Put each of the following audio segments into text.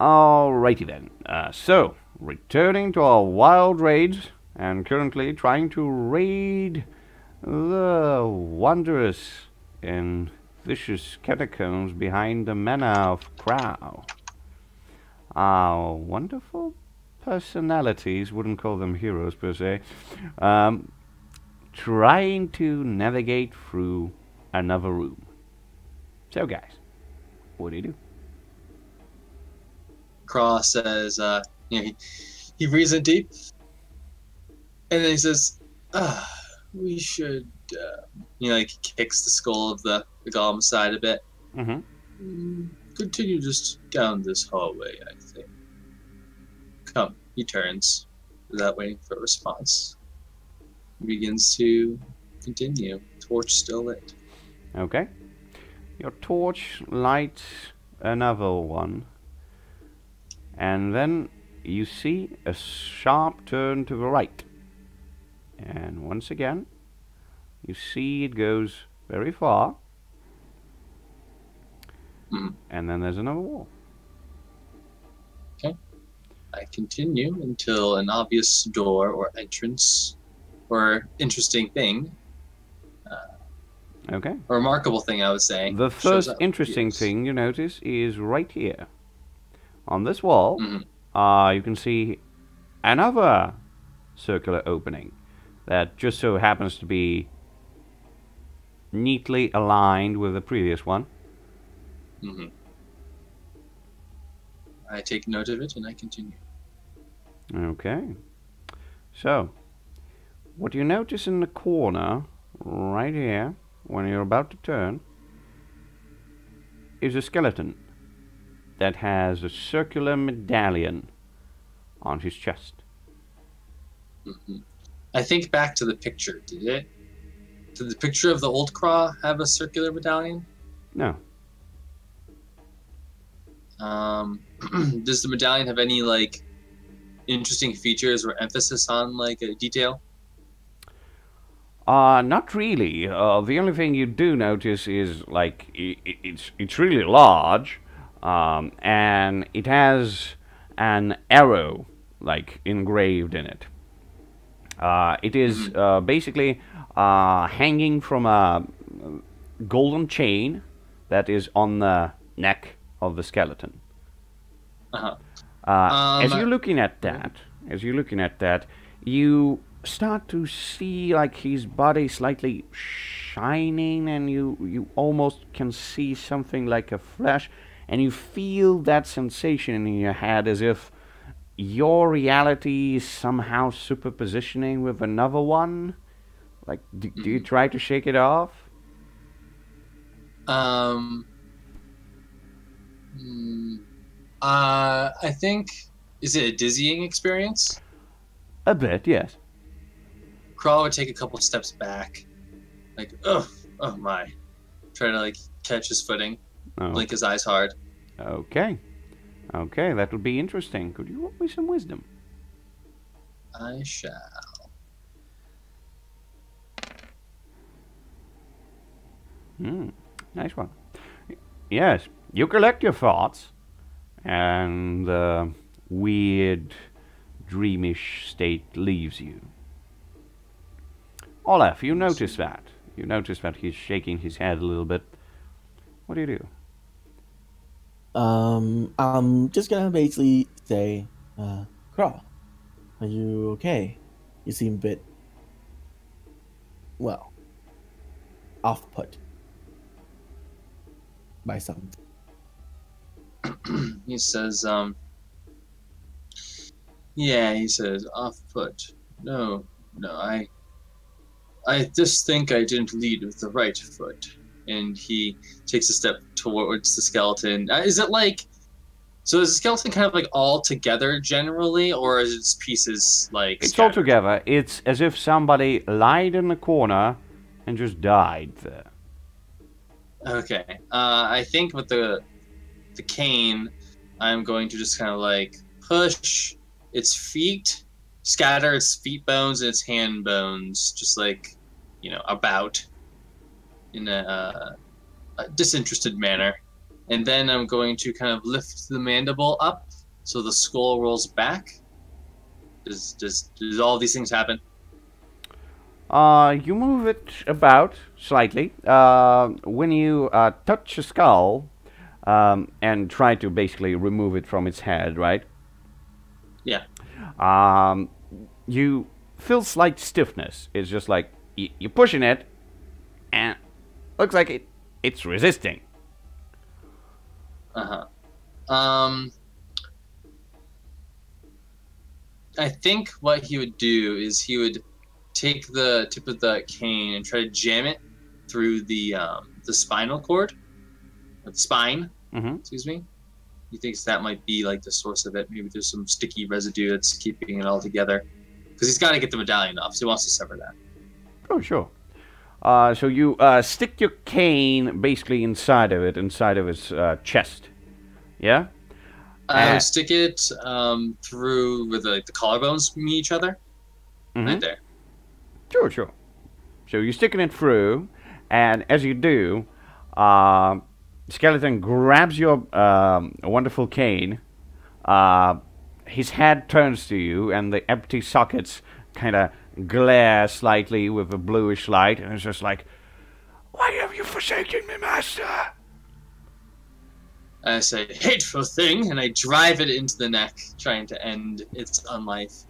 Alrighty then. So, returning to our wild raids, and currently trying to raid the wondrous and vicious catacombs behind the manor of Crow. Our wonderful personalities, wouldn't call them heroes per se, trying to navigate through another room. So guys, what do you do? Cross says, he breathes in deep, and then he says, we should, he kicks the skull of the golem aside a bit. Continue just down this hallway, I think. Come, he turns, without waiting for a response. He begins to continue, torch still lit. Okay. Your torch lights another one. And then you see a sharp turn to the right. And once again, you see it goes very far. And then there's another wall. Okay. I continue until an obvious door or entrance or interesting thing. Okay. A remarkable thing, I would say. The first interesting thing you notice is right here. On this wall, you can see another circular opening that just so happens to be neatly aligned with the previous one. I take note of it and I continue. Okay. So, what you notice in the corner, right here, when you're about to turn, is a skeleton that has a circular medallion on his chest. I think back to the picture. Did the picture of the old Craw have a circular medallion? No. Does the medallion have any interesting features or emphasis on a detail? Not really. The only thing you do notice is it's really large, and it has an arrow engraved in it. It is basically hanging from a golden chain that is on the neck of the skeleton. As you're looking at that, you start to see his body slightly shining, and you almost can see something like a flash, and you feel that sensation in your head as if your reality is somehow superpositioning with another one. Do you try to shake it off? I think, is it a dizzying experience? A bit, yes. Crawl would take a couple steps back, oh my, try to catch his footing, blink his eyes hard. Okay, that'll be interesting. Could you roll me some wisdom? I shall. Nice one. Yes, you collect your thoughts, and the weird, dreamish state leaves you. Olaf, you notice that. You notice that he's shaking his head a little bit. What do you do? I'm just gonna basically say, Craw, are you okay? You seem a bit, well, off-put by something. He says, yeah, he says, off-put. No, I just think I didn't lead with the right foot. And he takes a step towards the skeleton. Is it so is the skeleton kind of all together generally, or is it pieces It's scattered? all together. It's as if somebody lied in the corner and just died there. Okay. I think with the cane, I'm going to just kind of push its feet, scatter its feet bones and its hand bones, just about in a disinterested manner, And then I'm going to kind of lift the mandible up so the skull rolls back. Does all these things happen? You move it about slightly. When you touch a skull and try to basically remove it from its head, right? Yeah. You feel slight stiffness. It's just like you're pushing it, and looks like it's resisting. I think what he would do is he would take the tip of the cane and try to jam it through the spinal cord, or the spine. Excuse me. He thinks that might be like the source of it. Maybe there's some sticky residue that's keeping it all together. Because he's got to get the medallion off, so he wants to sever that. Oh, sure. So you stick your cane basically inside of his chest. Yeah? I stick it through where the collarbones meet each other. Right there. Sure. So you're sticking it through, and as you do, Skeleton grabs your wonderful cane. His head turns to you, and the empty sockets kind of glare slightly with a bluish light, and it's just like, "Why have you forsaken me, master?" I say, "Hateful thing," and I drive it into the neck, trying to end its unlife.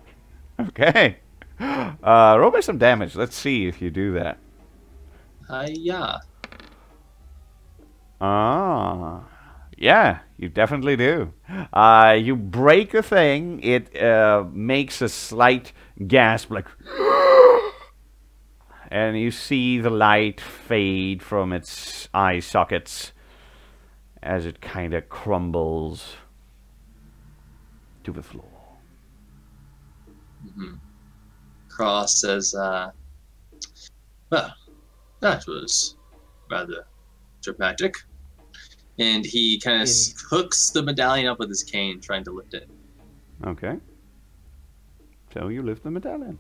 Okay. Roll me some damage. Let's see if you do that. Yeah. Yeah, you definitely do. You break the thing. It makes a slight gasp, like, and you see the light fade from its eye sockets as it kind of crumbles to the floor. Cross says, "Well, that was rather dramatic." And he kind of hooks the medallion up with his cane, trying to lift it. Okay. So you lift the medallion.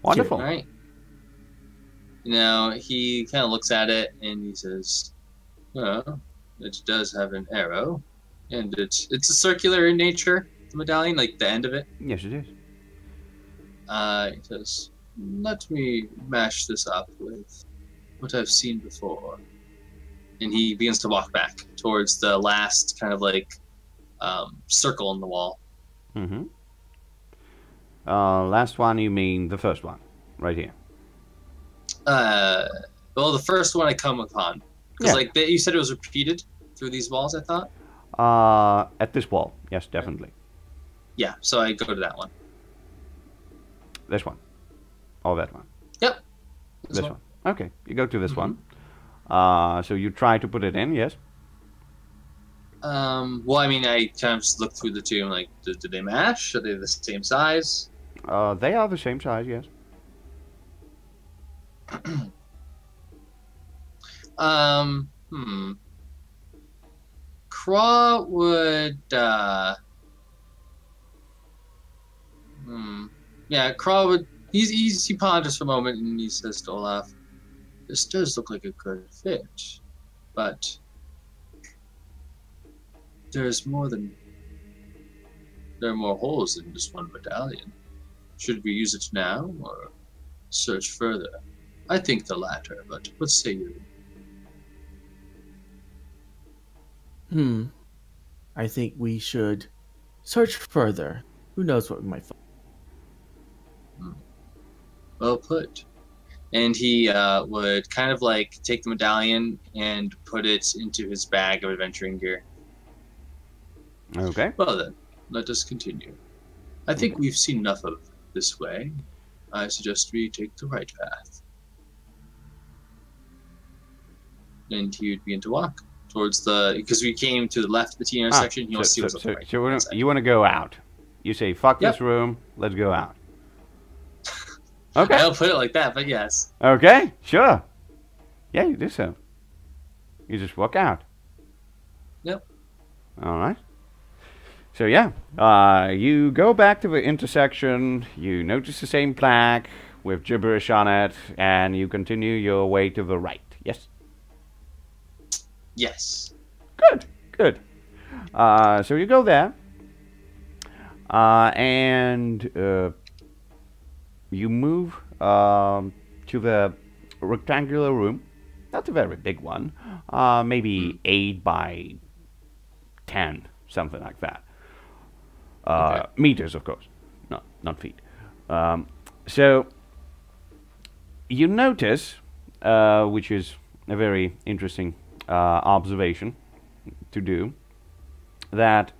Wonderful. All right. Now he kind of looks at it and he says, "Well, it does have an arrow, and it's a circular in nature. The medallion, like the end of it." Yes, it is. He says, "Let me mash this up with what I've seen before." And he begins to walk back towards the last kind of like circle in the wall. Last one, you mean the first one, right here? Well, the first one I come upon, because like you said, it was repeated through these walls. I thought. At this wall, yes, definitely. Yeah, so I go to that one. This one, or that one? Yep. This one. Okay, you go to this one. So you try to put it in, yes? Well, I mean, I kind of just look through the two and like, do they match? Are they the same size? They are the same size, yes. Craw would, yeah, Craw would, he ponders for a moment and he says to Olaf, "This does look like a good fit, but there are more holes in this one medallion. Should we use it now or search further? I think the latter, but what say you?" I think we should search further. Who knows what we might find. Well put. And he would kind of like take the medallion and put it into his bag of adventuring gear. Okay. Well then, let us continue. I think we've seen enough of this way. I suggest we take the right path. And he would begin to walk towards because we came to the left of the T intersection. He wants to see what's on the right. So you want to go out. You say, "Fuck this room, let's go out." Okay. I don't put it like that, but yes. Okay, sure. Yeah, you do so. You just walk out. Yep. All right. So yeah, you go back to the intersection, you notice the same plaque with gibberish on it, and you continue your way to the right. Yes? Yes. Good, good. So you go there, and you move to the rectangular room. Not a very big one, maybe 8 by 10, something like that. Okay. Meters, of course, not feet. So you notice, which is a very interesting observation to do, that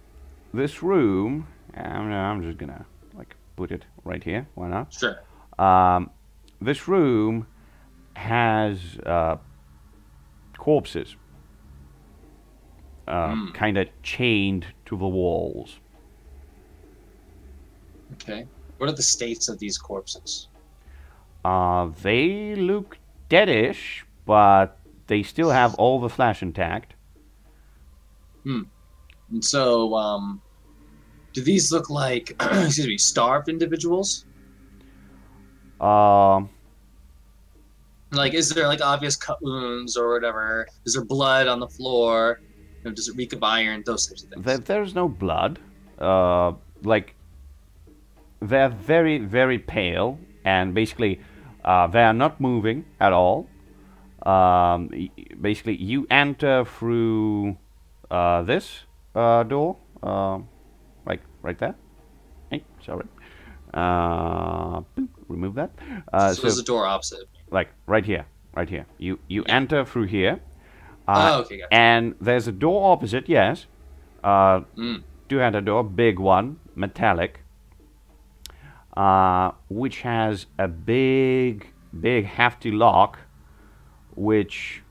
this room, I'm just gonna like put it right here. Why not? Sure. This room has corpses, kind of chained to the walls. Okay. What are the states of these corpses? They look deadish, but they still have all the flesh intact. And so, do these look like, excuse me, starved individuals? Like, is there like obvious cut wounds or whatever? Is there blood on the floor? Does it reek of iron? Those types of things. There's no blood. Like, they're very, very pale, and basically, they are not moving at all. Basically, you enter through this door, like right there. Hey, sorry. Boop, remove that. So there's a door opposite. Like right here. You enter through here. Okay, gotcha. And there's a door opposite, yes. Two-handed door, big one, metallic, which has a big, hefty lock, which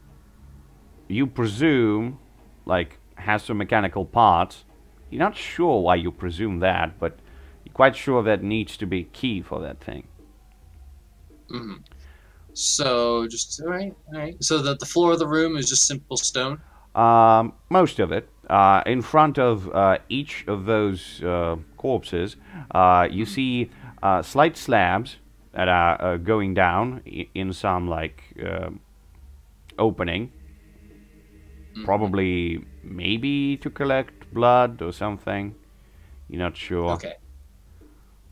you presume, like, has some mechanical parts. You're not sure why you presume that, but you're quite sure that needs to be a key for that thing. So, just, all right. So the floor of the room is just simple stone? Most of it. In front of each of those corpses, you see slight slabs that are going down in some, like, opening. Probably, maybe to collect blood or something. You're not sure. Okay.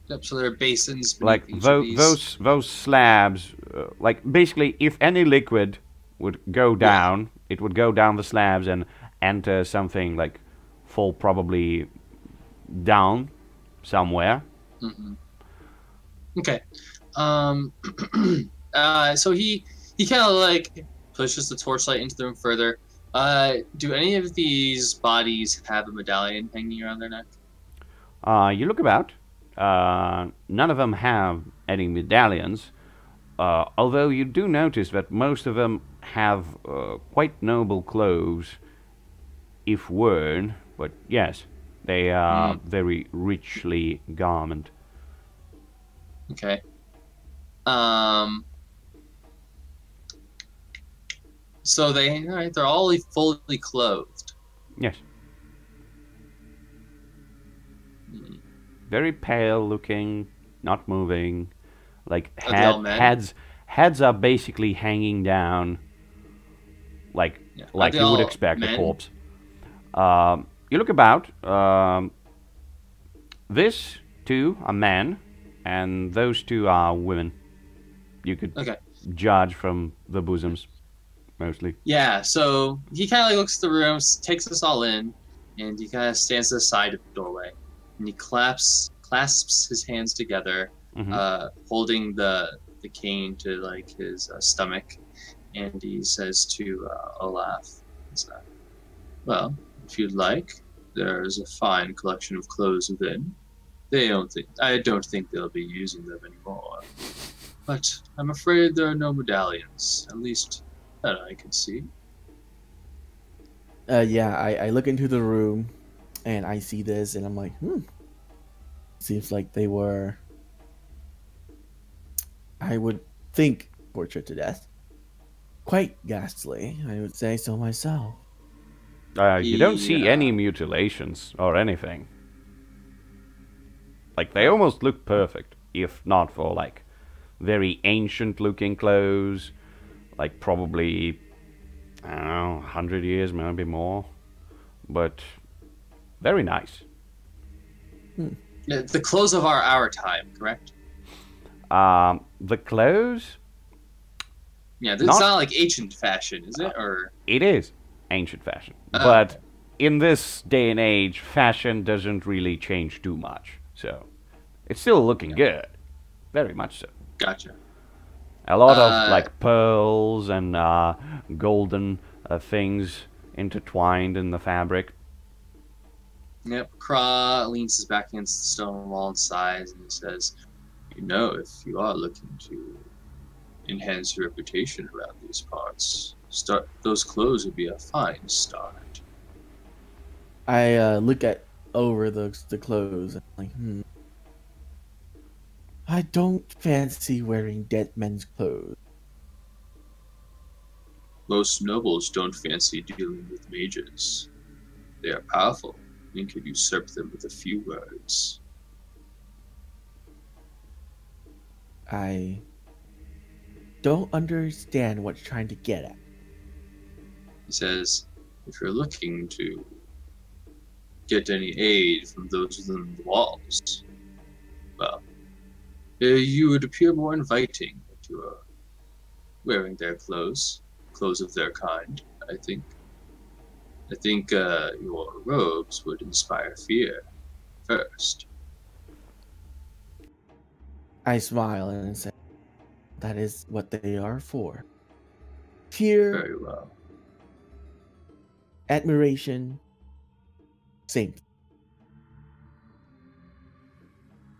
Yep, so there are basins Like beneath each of these. those slabs, like basically, if any liquid would go down, it would go down the slabs and enter something, like fall probably down somewhere. Okay. So he kind of like pushes the torchlight into the room further. Do any of these bodies have a medallion hanging around their neck? You look about. None of them have any medallions, although you do notice that most of them have quite noble clothes if worn, but yes, they are very richly garmented. Okay. So they're all fully clothed. Yes. Very pale looking, not moving, like heads are basically hanging down, like you would expect a corpse. You look about. This two are men, and those two are women. You could judge from the bosoms, mostly. Yeah. So he kind of like looks at the room, takes us all in, and he kind of stands to the side of the doorway. And he clasps his hands together, holding the cane to like his stomach, and he says to Olaf, "Well, if you'd like, there's a fine collection of clothes within. I don't think they'll be using them anymore, but I'm afraid there are no medallions, at least that I can see." I look into the room, and I see this, and I'm like, seems like they were, I would think, tortured to death. Quite ghastly, I would say so myself. You don't see any mutilations or anything. Like, they almost look perfect, if not for, like, very ancient looking clothes, like probably I don't know, 100 years, maybe more. But very nice. Yeah, the close of our time, correct? The clothes? Yeah, this is not like ancient fashion, is it? Or it is ancient fashion. Oh, But okay. in this day and age, fashion doesn't really change too much. So it's still looking good. Very much so. Gotcha. A lot of like pearls and golden things intertwined in the fabric. Yep. Craw leans his back against the stone wall and sighs, and he says, "You know, if you are looking to enhance your reputation around these parts, those clothes would be a fine start." I look over the clothes and I'm like, I don't fancy wearing dead men's clothes. Most nobles don't fancy dealing with mages. They are powerful and can usurp them with a few words. I don't understand what you're trying to get at. He says, if you're looking to get any aid from those within the walls, well, you would appear more inviting if you are wearing their clothes of their kind, I think. I think your robes would inspire fear first. I smile and say, that is what they are for. Fear, Very well. admiration, same.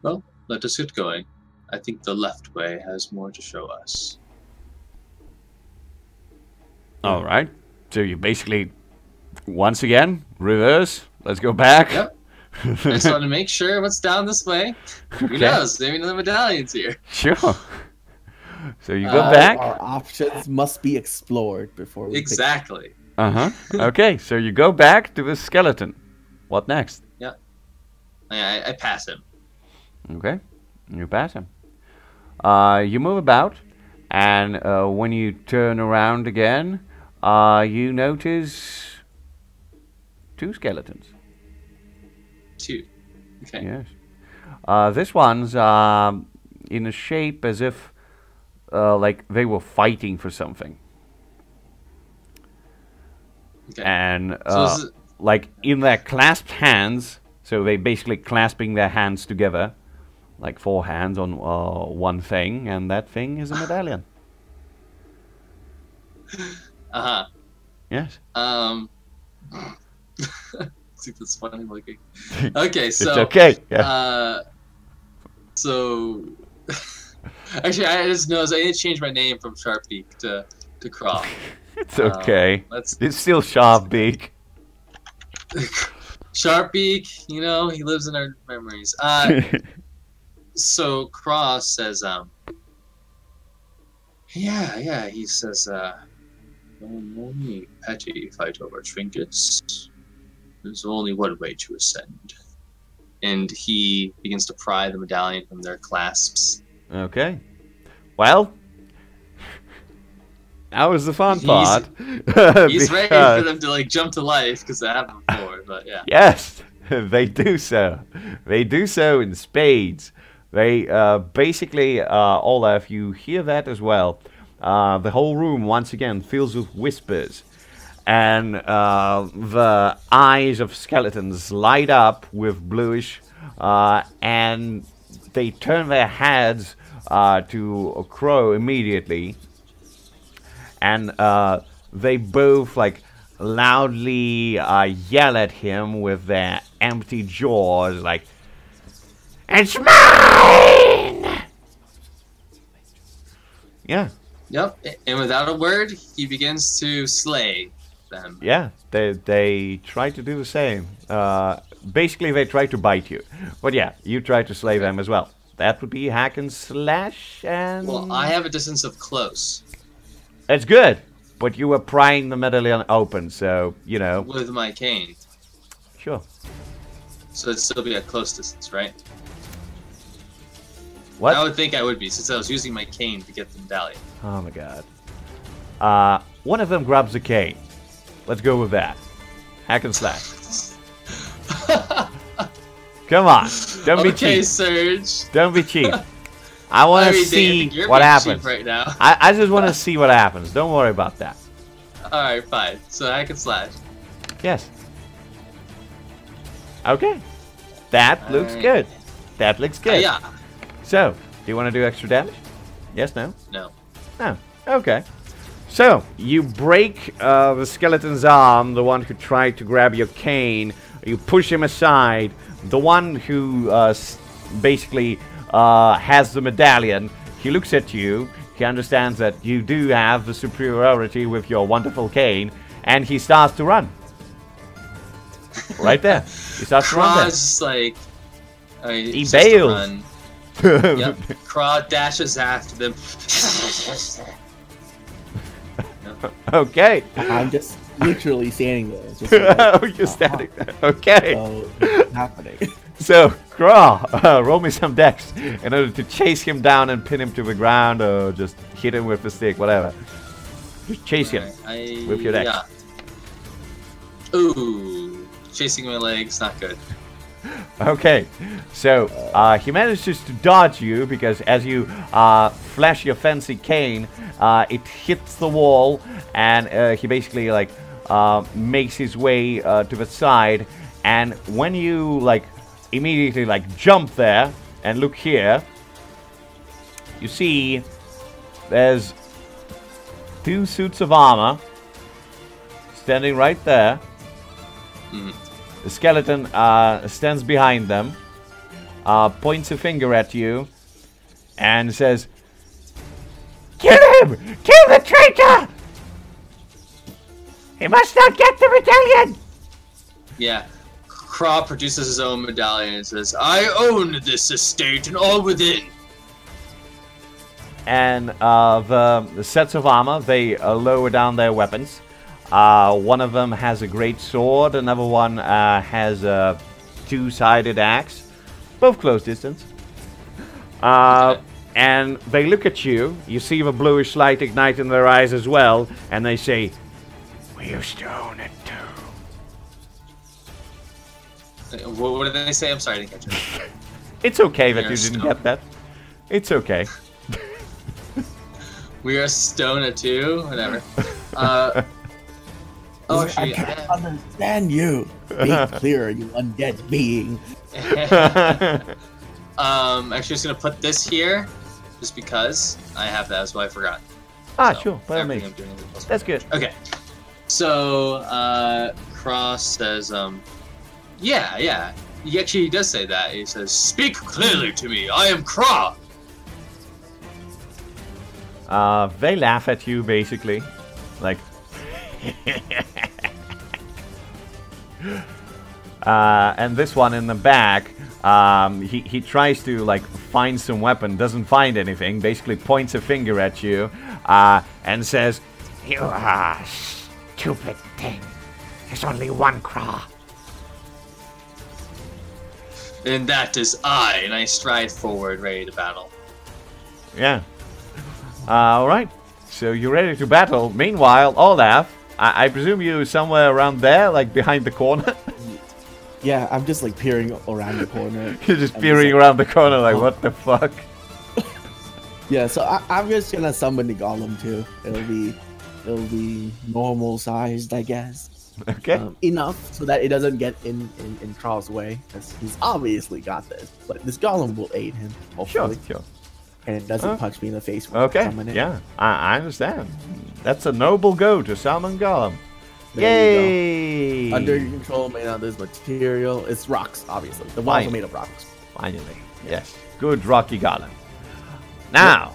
Well, let us get going. I think the left way has more to show us. All right. So you basically, once again, reverse. Let's go back. Yep. I just want to make sure what's down this way. Who knows? Maybe the medallion's here. Sure. So you go back. Our options must be explored before we Exactly. Okay, so you go back to the skeleton. What next? Yeah. I pass him. Okay, you pass him. You move about, and when you turn around again, you notice 2 skeletons. 2. Okay. Yes. This one's in a shape as if like they were fighting for something. Okay. And So like in their clasped hands, so they basically clasping their hands together, like 4 hands on one thing, and that thing is a medallion. Yes. I think that's funny looking. Okay, so It's okay. Yeah. So actually, I just noticed I need to change my name from Sharpbeak to Craw. It's okay. Let's It's still Sharp Beak. Sharpbeak, you know, he lives in our memories. So Craw says, yeah, he says, only petty fight over trinkets. There's only one way to ascend. And he begins to pry the medallion from their clasps. Okay. Well, that was the fun part. He's ready for them to like jump to life because that happened before, but yeah. Yes, they do so. They do so in spades. They basically, Olaf, you hear that as well. The whole room once again fills with whispers, and the eyes of skeletons light up with bluish, and they turn their heads to a crow immediately, and they both like loudly yell at him with their empty jaws, like, "It's mine!" Yeah. Yep, and without a word, he begins to slay them. Yeah, they try to do the same. Basically, they try to bite you. But yeah, you try to slay them as well. That would be hack and slash, and... Well, I have a distance of close. That's good, but you were prying the medallion open, so, you know... With my cane. Sure. So it'd still be at close distance, right? What? I would think I would be, since I was using my cane to get the medallion. Oh my god. one of them grabs a cane. Let's go with that. Hack and slash. Come on. Don't be cheap. Okay, Surge. Don't be cheap. I want to see what happens. Right now. I just want to see what happens. Don't worry about that. Alright, fine. So hack and slash. Yes. Okay. That looks good. That looks good. Yeah. So, do you want to do extra damage? Yes, no? No. No. Okay. So, you break the skeleton's arm, the one who tried to grab your cane. You push him aside. The one who basically has the medallion, he looks at you. He understands that you do have the superiority with your wonderful cane, and he starts to run. Right there. He starts to run there. Just like... he bails. Yep. Craw dashes after them. Okay. I'm just literally standing there. Just Oh, you're standing there. Okay. So, it's happening. So, Craw, roll me some dex in order to chase him down and pin him to the ground, or just hit him with a stick, whatever. Just chase him with your dex. Yeah. Ooh. Chasing my legs, not good. Okay, so he manages to dodge you because as you flash your fancy cane, it hits the wall, and he basically like makes his way to the side. And when you like immediately like jump there and look here, you see there's 2 suits of armor standing right there. Mm. The skeleton stands behind them, points a finger at you, and says, "Kill him! Kill the traitor! He must not get the medallion!" Yeah. Craw produces his own medallion and says, "I own this estate and all within." And the sets of armor, they lower down their weapons. One of them has a great sword, another one has a 2-sided axe, both close distance. Okay. And they look at you, you see the bluish light ignite in their eyes as well, and they say, "We used to own it too." What did they say? I'm sorry, I didn't catch it. It's okay that We you are didn't stone. get that. It's okay. We are Stona too? Whatever. Oh, I actually, can't understand you. Be clear, you undead being. Actually, just gonna put this here, just because I have that. That's why I forgot. Ah, So, sure, by all everything means. I'm doing is plus That's good. Okay. So, Cross says, yeah. He actually does say that. He says, "Speak clearly to me. I am Craw." They laugh at you, basically. Like... and this one in the back, he tries to like find some weapon, doesn't find anything, basically points a finger at you, and says, "You are stupid thing. There's only one Craw." And that is I, and I stride forward, ready to battle. Yeah. Alright. So you're ready to battle. Meanwhile, Olaf, I presume you're somewhere around there, like behind the corner? Yeah, I'm just like peering around the corner. You're just I'm peering like, around the corner like, what the fuck? Yeah, so I'm just gonna summon the golem too. It'll be normal sized, I guess. Okay. Enough so that it doesn't get in Craw's way, because he's obviously got this. But this golem will aid him, Sure, hopefully. sure. And it doesn't punch me in the face when I Okay, summon it. yeah, I understand. That's a noble go to summon Golem. There Yay! you go. Under your control, made out of this material. It's rocks, obviously. The walls Fine. are made of rocks. Finally, yes. Good Rocky Golem. Now,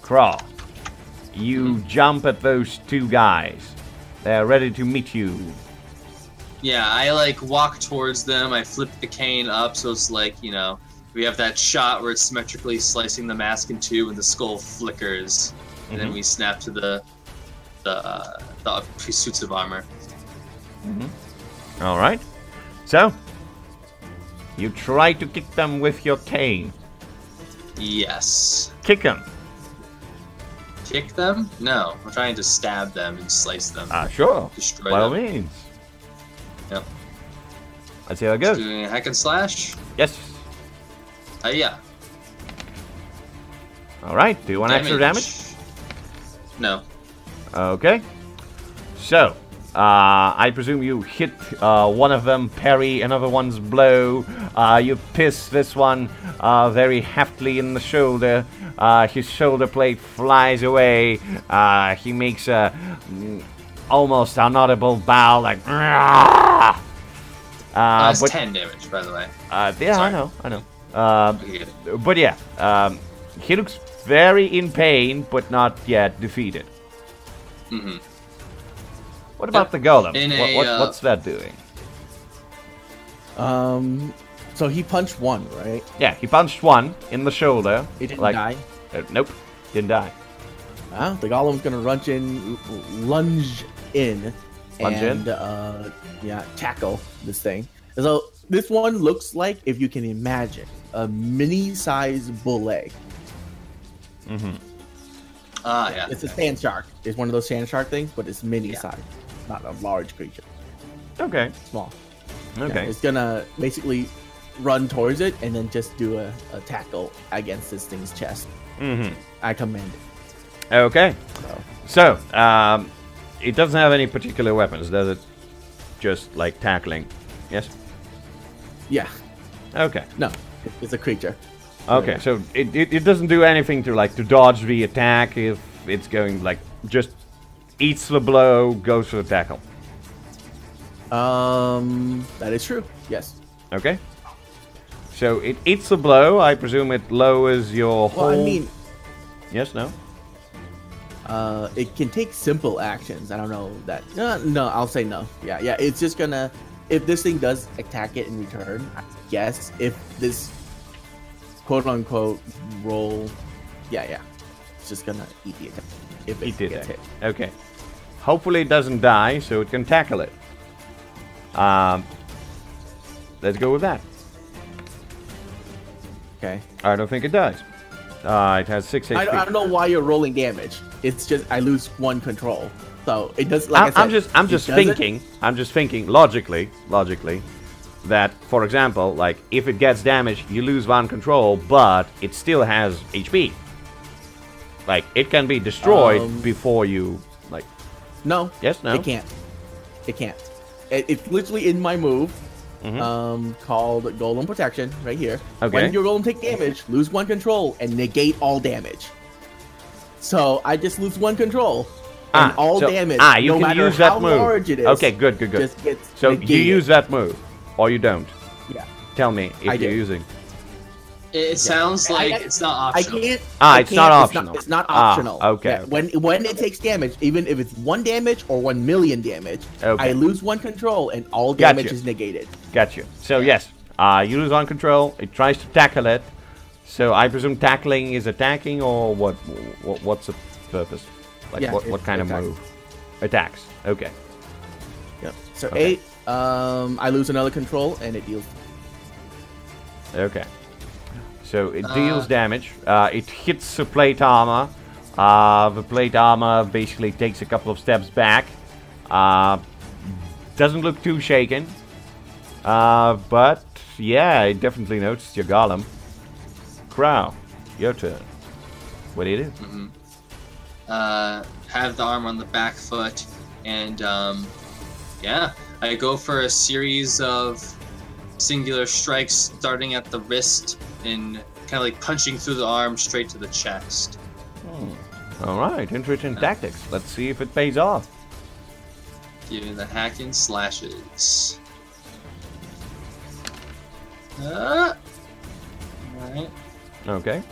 Craw, you jump at those 2 guys. They're ready to meet you. Yeah, I like walk towards them. I flip the cane up, so it's like, you know, we have that shot where it's symmetrically slicing the mask in 2 and the skull flickers, and then we snap to the suits of armor. All right. So, you try to kick them with your cane. Yes. Kick them. kick them? No, I'm trying to stab them and slice them. Sure. Destroy By all them. means. Yep. Let's see how it goes. Doing a hack and slash? Yes. Yeah. Alright, do you want extra damage? No. Okay. So, I presume you hit one of them, parry another one's blow. You piss this one very heftily in the shoulder. His shoulder blade flies away. He makes a almost inaudible bow, like. That's 10 damage, by the way. Yeah, Sorry. I know. But yeah, he looks very in pain, but not yet defeated. Mm-hmm. What about the golem? What's that doing? So he punched one, right? Yeah, he punched one in the shoulder. He didn't die. Nope, didn't die. The golem's gonna lunge in, and tackle this thing. So this one looks like, if you can imagine, a mini-sized bull egg. Mm-hmm. Yeah. It's a sand shark. It's one of those sand shark things, but it's mini-sized, not a large creature. Okay. Small. Okay. Yeah, it's gonna basically run towards it and then just do a tackle against this thing's chest. Mm-hmm. I command it. Okay. So, it doesn't have any particular weapons, does it? Just like tackling. Yes? Yeah. Okay. No, it's a creature. Okay, Yeah. so it doesn't do anything to dodge the attack if it's going just eats the blow, goes for the tackle. That is true. Yes. Okay. So it eats the blow. I presume it lowers your whole. Well, I mean, yes, no. it can take simple actions. I don't know that. No, I'll say no. Yeah. It's just gonna. If this thing does attack it in return, I guess if this quote unquote roll, yeah, it's just gonna eat the attack. If it gets hit. Okay. Hopefully it doesn't die, so it can tackle it. Let's go with that. Okay. I don't think it does. It has 6 HP. I don't know why you're rolling damage. It's just I lose one control, so it does. Like I said, I'm just thinking logically that, for example, like if it gets damaged, you lose one control, but it still has HP. Like it can be destroyed before you like. No. Yes. No. It can't. It can't. It's literally in my move. Called Golem Protection right here. Okay. When your Golem take damage, lose one control and negate all damage. So I just lose one control and all damage, you no can matter use that how move. large it is. Okay, good. Just gets So negated. you use that move, or you don't? Yeah. Tell me if I you're do. using. It sounds like it's not optional. I can't. It's not optional. It's not optional. Okay. Yeah, when it takes damage, even if it's 1 damage or 1 million damage, Okay. I lose one control and all damage is negated. Got you. So yes, you lose on control. It tries to tackle it. So I presume tackling is attacking, or what? What's the purpose? Like Yeah, what kind of attacks. move? Attacks. Okay. Yep. So Okay. 8. I lose another control and it deals. Okay. So it deals damage. It hits the plate armor. The plate armor basically takes a couple of steps back. Doesn't look too shaken. But yeah, it definitely noticed your golem. Crow, your turn. What do you do? Have the arm on the back foot, and I go for a series of singular strikes starting at the wrist and kind of like punching through the arm straight to the chest. Alright, interesting tactics. Let's see if it pays off. Giving the hack and slashes. Alright. Okay.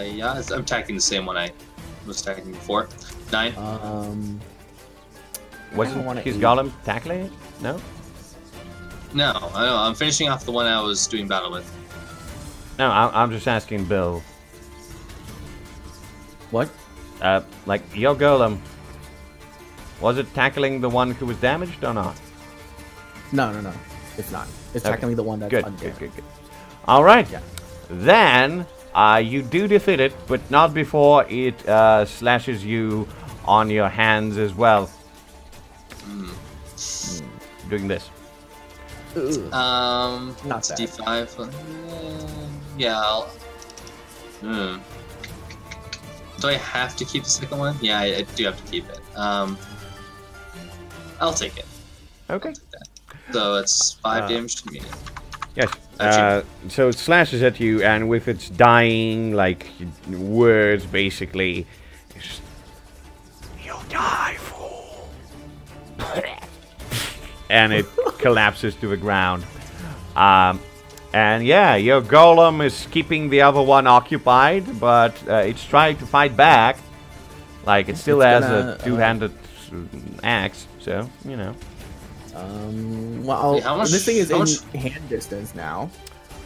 Yeah, I'm attacking the same one I was attacking before. 9. Wasn't his golem tackling it? No? No, I know. I'm finishing off the one I was doing battle with. No, I'm just asking Bill. What? Like, your golem, was it tackling the one who was damaged or not? No. It's not. It's Okay. technically the one that's Good. undamaged. Alright. Yeah. Then, You do defeat it, but not before it slashes you on your hands as well. Doing this. Not That's bad. D5. Yeah. Do I have to keep the second one? Yeah, I do have to keep it. I'll take it. Okay. I'll take that. So it's 5 damage to me. Yes. So it slashes at you, and with its dying, like, words, basically, it's, "You'll die, fool." And it collapses to the ground. And yeah, your golem is keeping the other one occupied, but it's trying to fight back. Like, it still has a two-handed axe, so, you know. Well, Yeah, this thing is in hand distance now.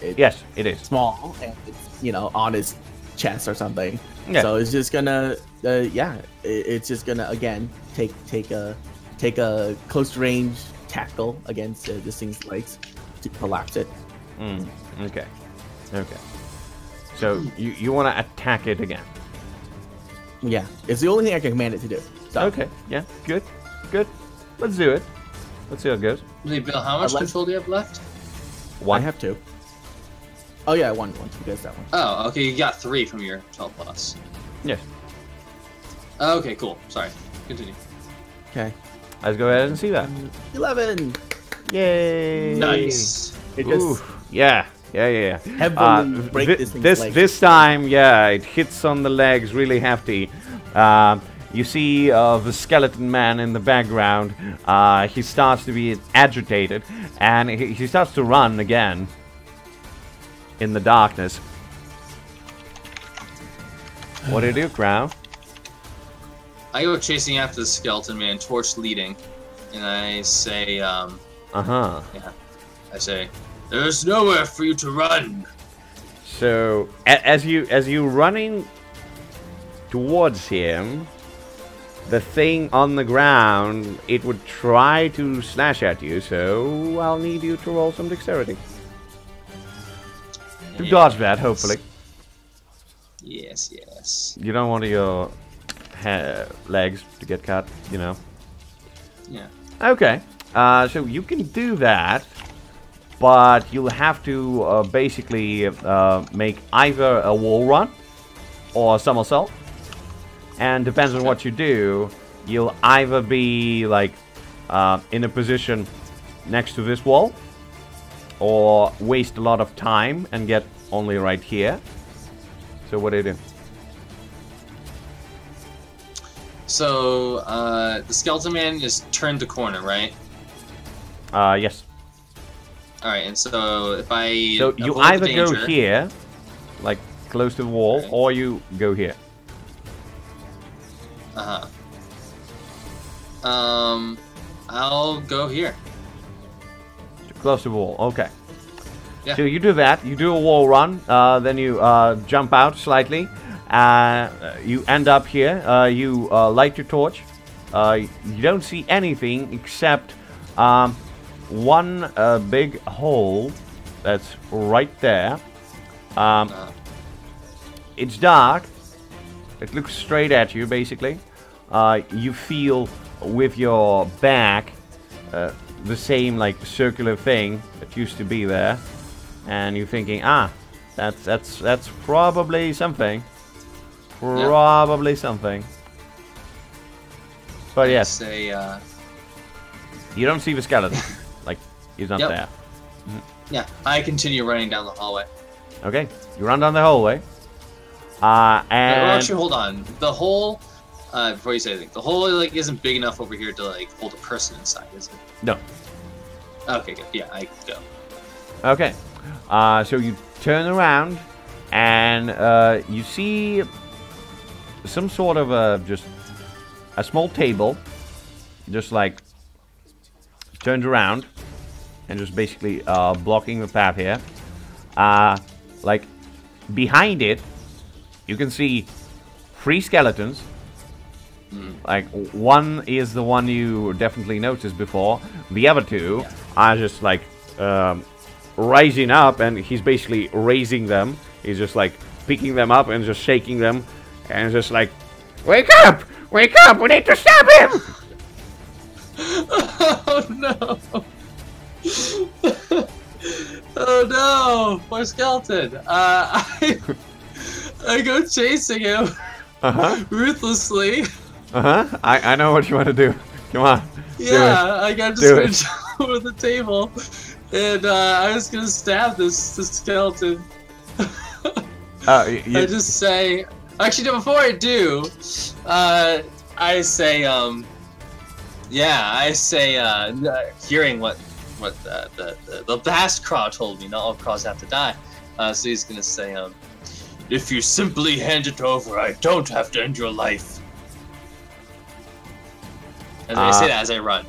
It's Yes, it is. small, and it's, you know, on his chest or something. Yeah. So it's just gonna, it's just gonna again take a close range tackle against this thing's legs to collapse it. Okay. Okay. So you want to attack it again? Yeah, it's the only thing I can command it to do. So, Okay. Yeah. Good. Good. Let's do it. Let's see how it goes. Hey, Bill, how much control do you have left? I have 2. Oh yeah, one because that one. Oh, okay, you got 3 from your 12 plus. Yes. Okay, cool. Sorry. Continue. Okay. Let's go ahead and see that. 11. Yay! Nice. It just Ooh, yeah. heavily break this thing's legs. This time, yeah, it hits on the legs really hefty. You see the skeleton man in the background. He starts to be agitated, and he starts to run again in the darkness. What do you do, Crow? I go chasing after the skeleton man, torch leading, and I say, yeah, I say, "There's nowhere for you to run." So as you running towards him, the thing on the ground, it would try to slash at you. So I'll need you to roll some dexterity to dodge that. Hopefully, Yes, yes. you don't want your legs to get cut. You know. Yeah. Okay. So you can do that. But you'll have to basically make either a wall run or a somersault. And depends on what you do, you'll either be like in a position next to this wall, or waste a lot of time and get only right here. So what do you do? So, the skeleton man is turned the corner, right? Yes. Alright, and so if I... So you avoid either the go danger- here, like close to the wall, Okay. or you go here. I'll go here. Close to the wall, okay. Yeah. So you do that, you do a wall run, then you jump out slightly, you end up here, you light your torch, you don't see anything except one big hole that's right there. It's dark, it looks straight at you basically. You feel with your back the same like circular thing that used to be there, and you're thinking, that's probably something, something. But yes, Say, you don't see the skeleton, like he's not Yep. there. yeah, I continue running down the hallway. Okay, you run down the hallway, Well, and actually, hold on. The hole, before you say anything, the hole like isn't big enough over here to like hold a person inside, is it? no. Okay, good. Yeah, I go. Okay, so you turn around and you see some sort of just a small table, just like turned around and just basically blocking the path here. Like behind it, you can see 3 skeletons. Like one is the one you definitely noticed before. The other 2 are just like rising up, and he's basically raising them. He's just like picking them up and just shaking them, and just like, wake up, we need to stop him. Oh no! Oh no! Poor skeleton. I go chasing him ruthlessly. I know what you want to do. Come on. Yeah, I got to switch over the table, and I was gonna stab this skeleton. I just say, actually, no, before I do, I say, hearing what the past Craw told me, not all Craws have to die. So he's gonna say, if you simply hand it over, I don't have to end your life. As I say that as I run.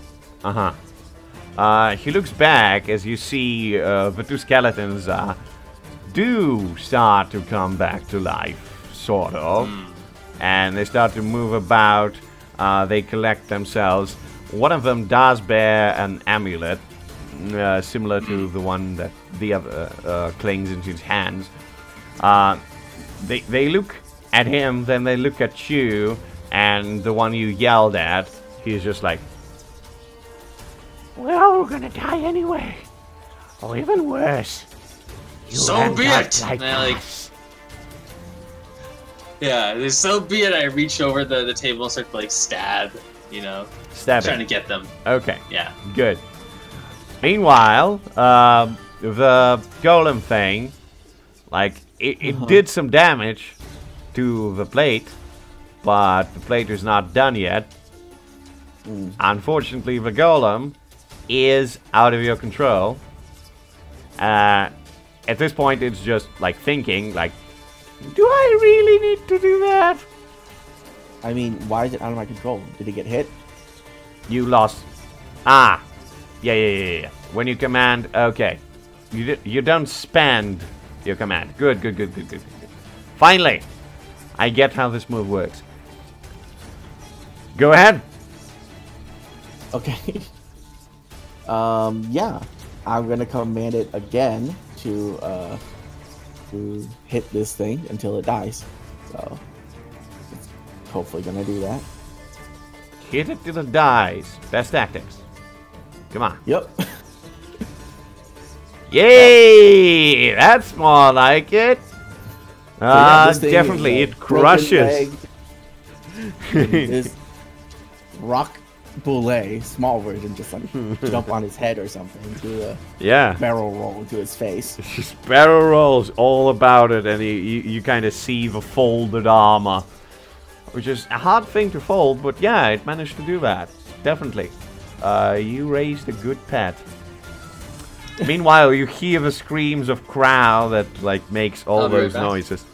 He looks back as you see the two skeletons do start to come back to life, sort of. And they start to move about. They collect themselves. One of them does bear an amulet, similar to the one that the other clings into his hands. They look at him, then they look at you, and the one you yelled at, he's just like, well, we're gonna die anyway. Or even worse. So be it! Yeah, so be it. I reach over the table and start to like stab, you know, trying to get them. Okay. Yeah. Good. Meanwhile, the golem thing, like, it did some damage to the plate, but the plate is not done yet. Unfortunately, the golem is out of your control. At this point, it's just like thinking, like, do I really need to do that? I mean, why is it out of my control? Did it get hit? You lost. Yeah. When you command, okay. You don't spend your command. Good. Finally, I get how this move works. Go ahead. Okay. Yeah. I'm gonna command it again to hit this thing until it dies. So it's hopefully gonna do that. Hit it till it dies. Best tactics. Come on. Yep. Yay! That's more like it. Definitely, it crushes. This rock boulet, small version, just like jump on his head or something, do a barrel roll to his face. Just barrel rolls all about it, and you kind of see the folded armor, which is a hard thing to fold, but yeah, it managed to do that. Definitely. You raised a good pet. Meanwhile, you hear the screams of Crow that like makes all those noises.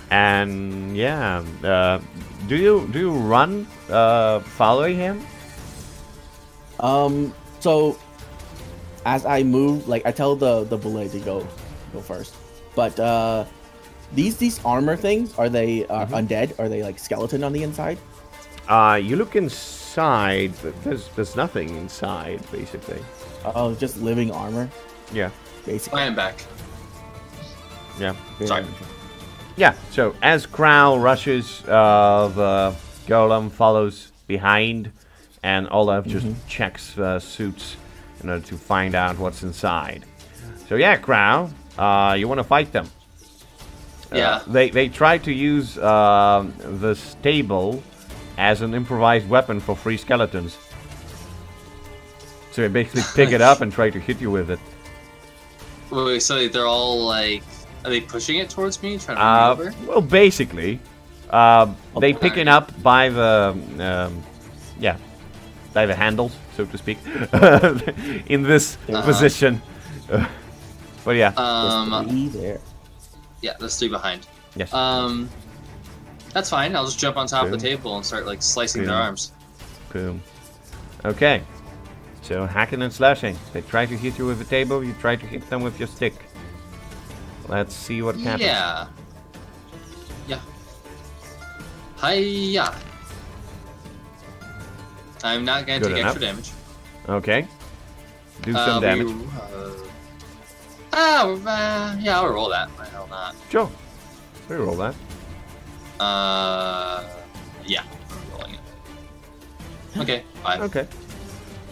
And yeah, do you run following him? So as I move, like I tell the bullet to go first. But these armor things, are they undead? Are they like skeleton on the inside? You look inside, but there's nothing inside basically. Oh, just living armor. Yeah. Basically. I am back. Yeah. Sorry. Yeah, so as Crow rushes, the golem follows behind, and Olaf just checks the suits in order to find out what's inside. So yeah, Crow, you want to fight them. Yeah. They try to use the stable as an improvised weapon for free skeletons. So they basically pick it up and try to hit you with it. Wait, so they're all like... Are they pushing it towards me, trying to run me over? Well, basically, they pick it up by the, by the handles, so to speak, in this position. But yeah. There's three there. Yeah, there's three behind. Yes. That's fine. I'll just jump on top of the table and start like slicing their arms. Boom. Okay. So hacking and slashing. They try to hit you with the table. You try to hit them with your stick. Let's see what happens. Yeah. Hiya. I'm not going to take extra damage. Okay. Do some damage. Yeah, I'll roll that. Why the hell not? Sure. Reroll that. Yeah. Rolling it. Okay, 5. Okay.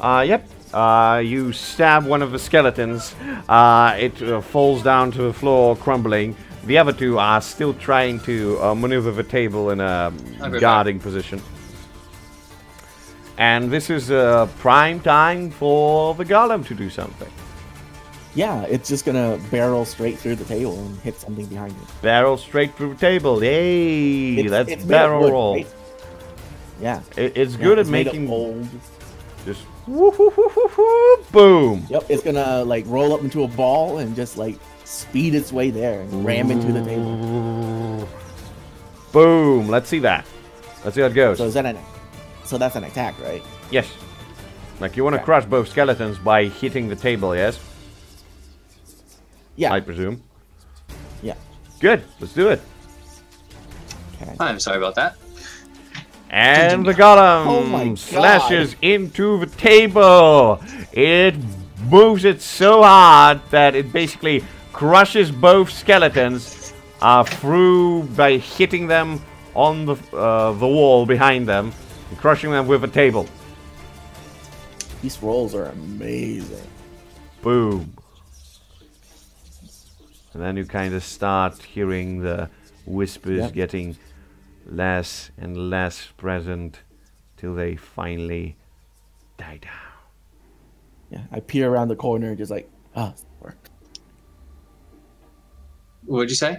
Yep. You stab one of the skeletons. It falls down to the floor, crumbling. The other two are still trying to maneuver the table in a guarding position. And this is prime time for the golem to do something. Yeah, it's just gonna barrel straight through the table and hit something behind it. Barrel straight through the table. Yay! That's it's barrel wood, roll. right? Yeah. It's good it's at made of making gold. just whoop, whoop, whoop, whoop, whoop, boom. Yep, it's gonna like roll up into a ball and just like speed its way there and ram into the table. Boom. Let's see that. Let's see how it goes. So that's an attack, right? Yes. Like you want to crush both skeletons by hitting the table, yes? Yeah. I presume. Yeah. Good. Let's do it. Okay. I'm sorry about that. And the golem Oh my God. slashes into the table. It moves it so hard that it basically crushes both skeletons through by hitting them on the wall behind them and crushing them with a table. These rolls are amazing. Boom. And then you kind of start hearing the whispers getting less and less present till they finally die down. Yeah, I peer around the corner, just like, it's worked. What'd you say?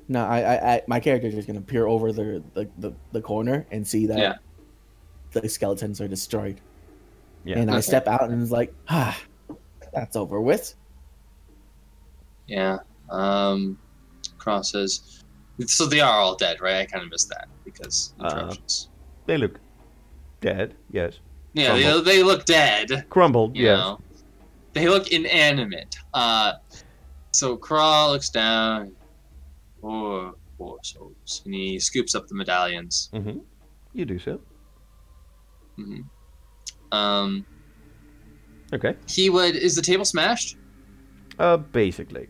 No, I my character's just gonna peer over the corner and see that the skeletons are destroyed. Yeah. And I step out and it's like, that's over with. Yeah. Cross says, so they are all dead, right? I kind of missed that because interruptions. They look dead, yes. Yeah, Crumbled. they look dead. Crumbled, You yes. know? They look inanimate. So Craw looks down. Poor souls. And he scoops up the medallions. Mm-hmm. You do so. Mm-hmm. Okay. Is the table smashed? Basically.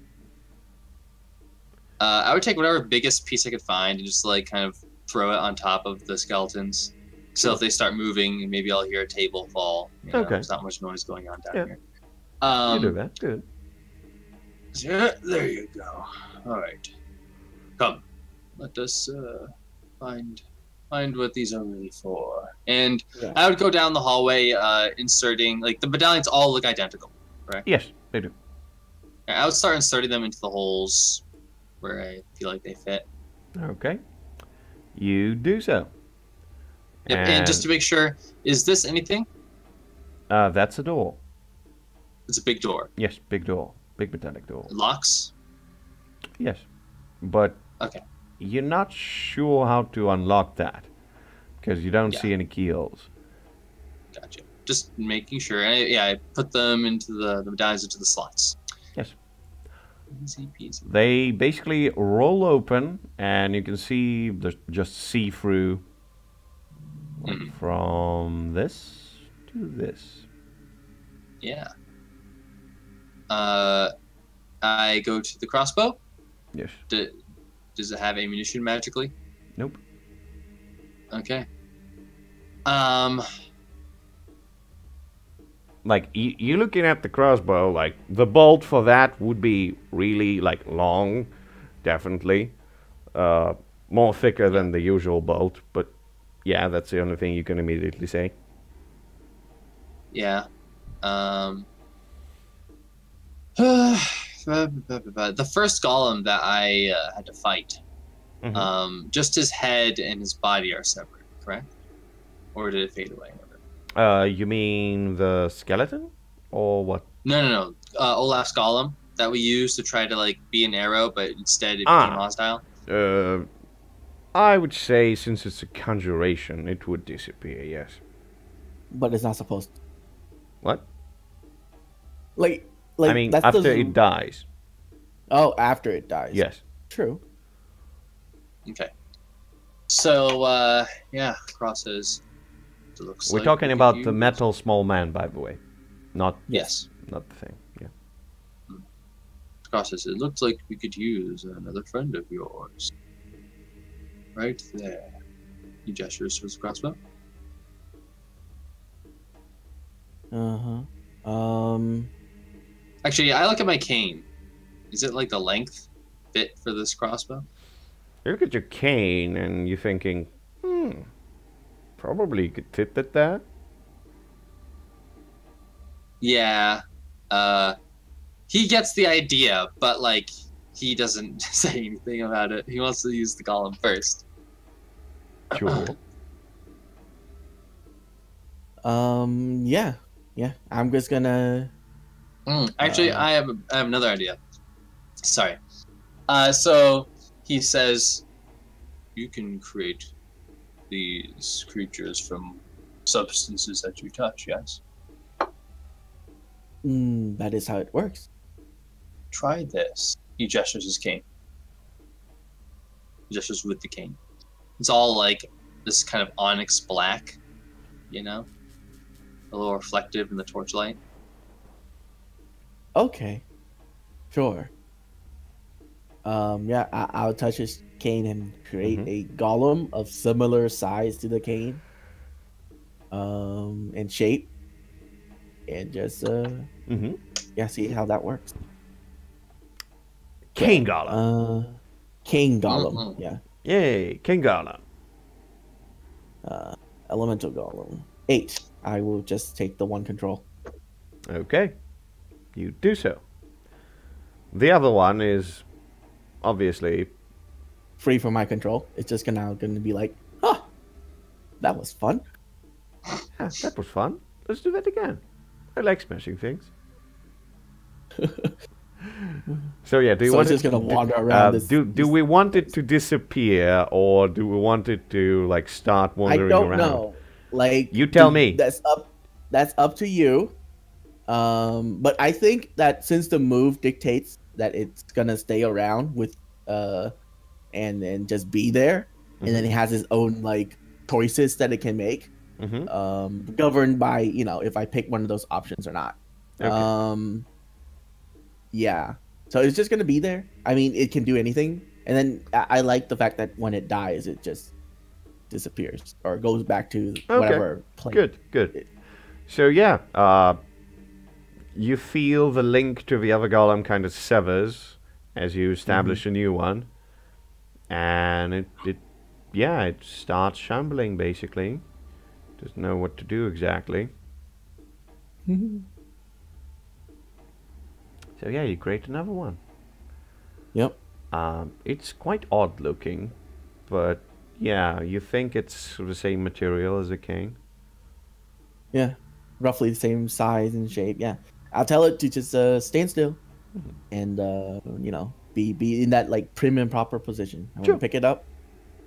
I would take whatever biggest piece I could find and just like kind of throw it on top of the skeletons. So if they start moving, maybe I'll hear a table fall. You know, Okay. There's not much noise going on down here. You do that. Good. Yeah, there you go. All right. Come. Let us find what these are really for. And I would go down the hallway, inserting, like, the medallions all look identical, right? Yes, they do. I would start inserting them into the holes where I feel like they fit. Okay. You do so. Yep, and just to make sure, is this anything? That's a door. It's a big door. Yes, big door. Big metallic door. It locks? Yes. But Okay. you're not sure how to unlock that. Because you don't see any keys. Gotcha. Just making sure. And I put them into the medallions into the slots. Yes. Easy peasy. They basically roll open, and you can see just see through from this to this. Yeah. I go to the crossbow. Yes. Does it have ammunition magically? Nope. Okay. Like, you're looking at the crossbow, like, the bolt for that would be really, like, long, definitely. More thicker than the usual bolt, but, yeah, that's the only thing you can immediately say. Yeah. The first golem that I had to fight, just his head and his body are separate, correct? Or did it fade away? You mean the skeleton? Or what? No. Olaf's golem that we used to try to, like, be an arrow, but instead it became hostile. I would say, since it's a conjuration, it would disappear, yes. But it's not supposed to. What? Like I mean, that's after it dies. Oh, after it dies. Yes. True. Okay. So, yeah, crosses. We're talking about the metal small man, by the way. Not Yes. Not the thing, yeah. Cross says, it looks like we could use another friend of yours. Right there. He gestures towards the crossbow. Actually, I look at my cane. Is it like the length fit for this crossbow? You look at your cane and you're thinking, probably you could fit it there. Yeah. He gets the idea, but like he doesn't say anything about it. He wants to use the golem first. Sure. Yeah. I'm just gonna. Actually, I have another idea. Sorry. So he says, you can create these creatures from substances that you touch. Yes. That is how it works. Try this. He gestures his cane. He gestures with the cane. It's all like this kind of onyx black, you know, a little reflective in the torchlight. Okay, sure. Yeah, I'll touch his cane and create a golem of similar size to the cane, and shape, and just yeah, see how that works. Cane golem. Cane golem. Yeah. Yay, cane golem. Elemental golem. 8. I will just take the 1 control. Okay, you do so. The other one is obviously free from my control. It's just gonna be like, oh, that was fun. Yeah, that was fun. Let's do that again. I like smashing things. So yeah, do you want it's just gonna wander around? Do we want it to disappear, or do we want it to like start wandering around? I don't know. Like, you tell me. That's up to you. But I think that since the move dictates that it's gonna stay around with and just be there, and then it has its own like choices that it can make, governed by, you know, if I pick one of those options or not. Okay. Yeah, so it's just gonna be there. I mean, it can do anything, and then I like the fact that when it dies, it just disappears or goes back to whatever plane. Good. So yeah, you feel the link to the other golem kind of severs as you establish a new one, and it starts shambling basically. Doesn't know what to do exactly. So yeah, you create another one. Yep. It's quite odd looking, but yeah, you think it's the same material as a cane? Yeah, roughly the same size and shape. Yeah, I'll tell it to just stand still, and you know, be in that like prim and proper position. I'm gonna pick it up,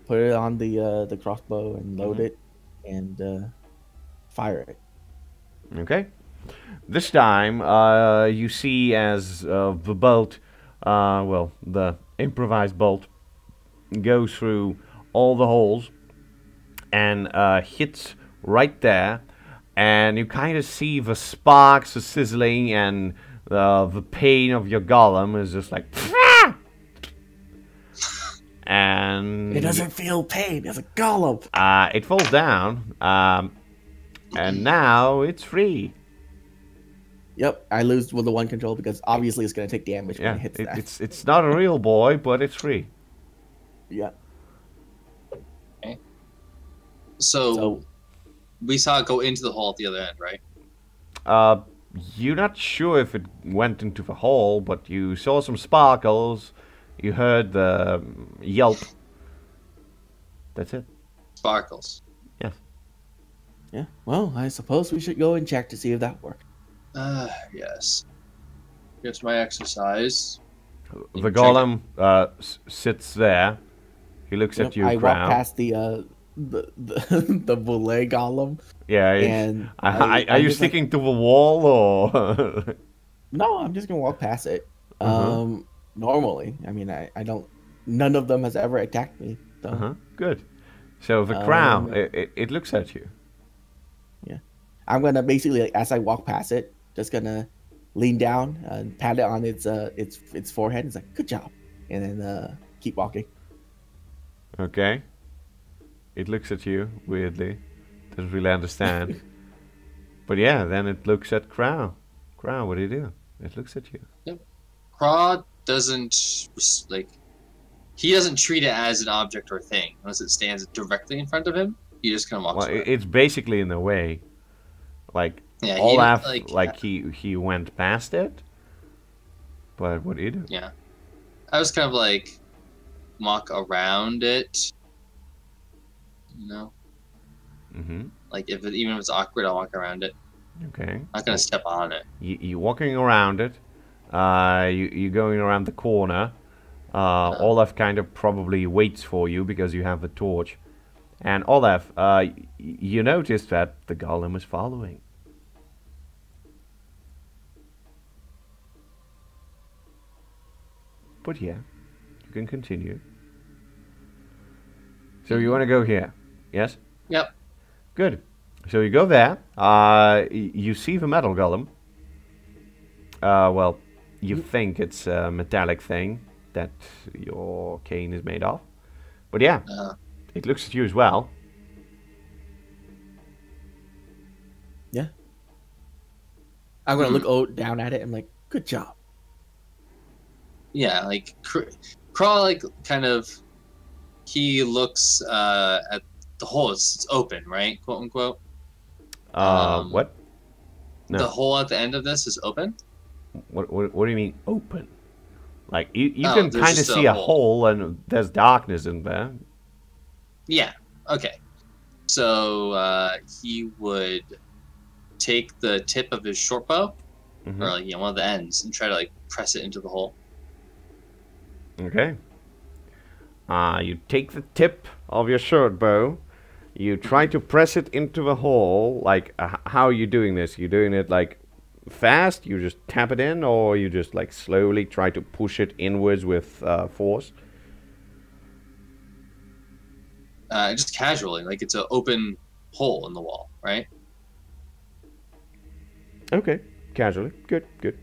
put it on the crossbow, and load it, and fire it. Okay. This time, you see as the bolt, well, the improvised bolt goes through all the holes and hits right there, and you kind of see the sparks, the sizzling, and the pain of your golem is just like, and it doesn't feel pain. It's a golem. It falls down, and now it's free. Yep, I lose with the 1 control because obviously it's going to take damage when it hits that. It's not a real boy, but it's free. Yeah. Okay. So we saw it go into the hole at the other end, right? You're not sure if it went into the hole, but you saw some sparkles. You heard the yelp. That's it. Sparkles. Yes. Yeah. Well, I suppose we should go and check to see if that worked. Yes. Here's my exercise. The golem sits there. He looks at you. I walk past the Boule golem. Yeah. And are you sticking to the wall or? No, I'm just gonna walk past it. Normally, I mean, I don't. None of them has ever attacked me. So. Good. So the crown, it looks at you. Yeah, I'm gonna basically, like, as I walk past it, just gonna lean down and pat it on its forehead. It's like, good job, and then keep walking. Okay. It looks at you weirdly. Doesn't really understand. But yeah, then it looks at Crow. Crow, what do you do? It looks at you. Yep. Craw doesn't like. He doesn't treat it as an object or thing unless it stands directly in front of him. He just kind of walks Well, away. it's basically in the way. Like Yeah, Olaf, he, he went past it. But what do you do? Yeah, I was kind of like walk around it. You know, Mm-hmm. like even if it's awkward, I'll walk around it. Okay. I'm not gonna step on it. You walking around it. You going around the corner. Olaf kind of probably waits for you because you have the torch. And Olaf, you notice that the golem is following. But yeah, you can continue. So you want to go here? Yes? Yep. Good. So you go there. You see the metal golem. Well, you think it's a metallic thing that your cane is made of. But yeah, it looks at you as well. Yeah. I'm gonna look down at it and like, good job. Yeah, like Craw, like kind of. He looks at the hole. It's open, right? Quote unquote. What? No. The hole at the end of this is open. What do you mean open? Like you Oh, can there's kind of just a see a hole. hole and there's darkness in there. Yeah. Okay. So he would take the tip of his short bow, Mhm. or like one of the ends, and try to like press it into the hole. Okay. You take the tip of your short bow. You try to press it into the hole. Like, how are you doing this? You doing it like fast? You just tap it in, or you just like slowly try to push it inwards with force? Just casually, like it's an open hole in the wall, right? Okay, casually. Good, good.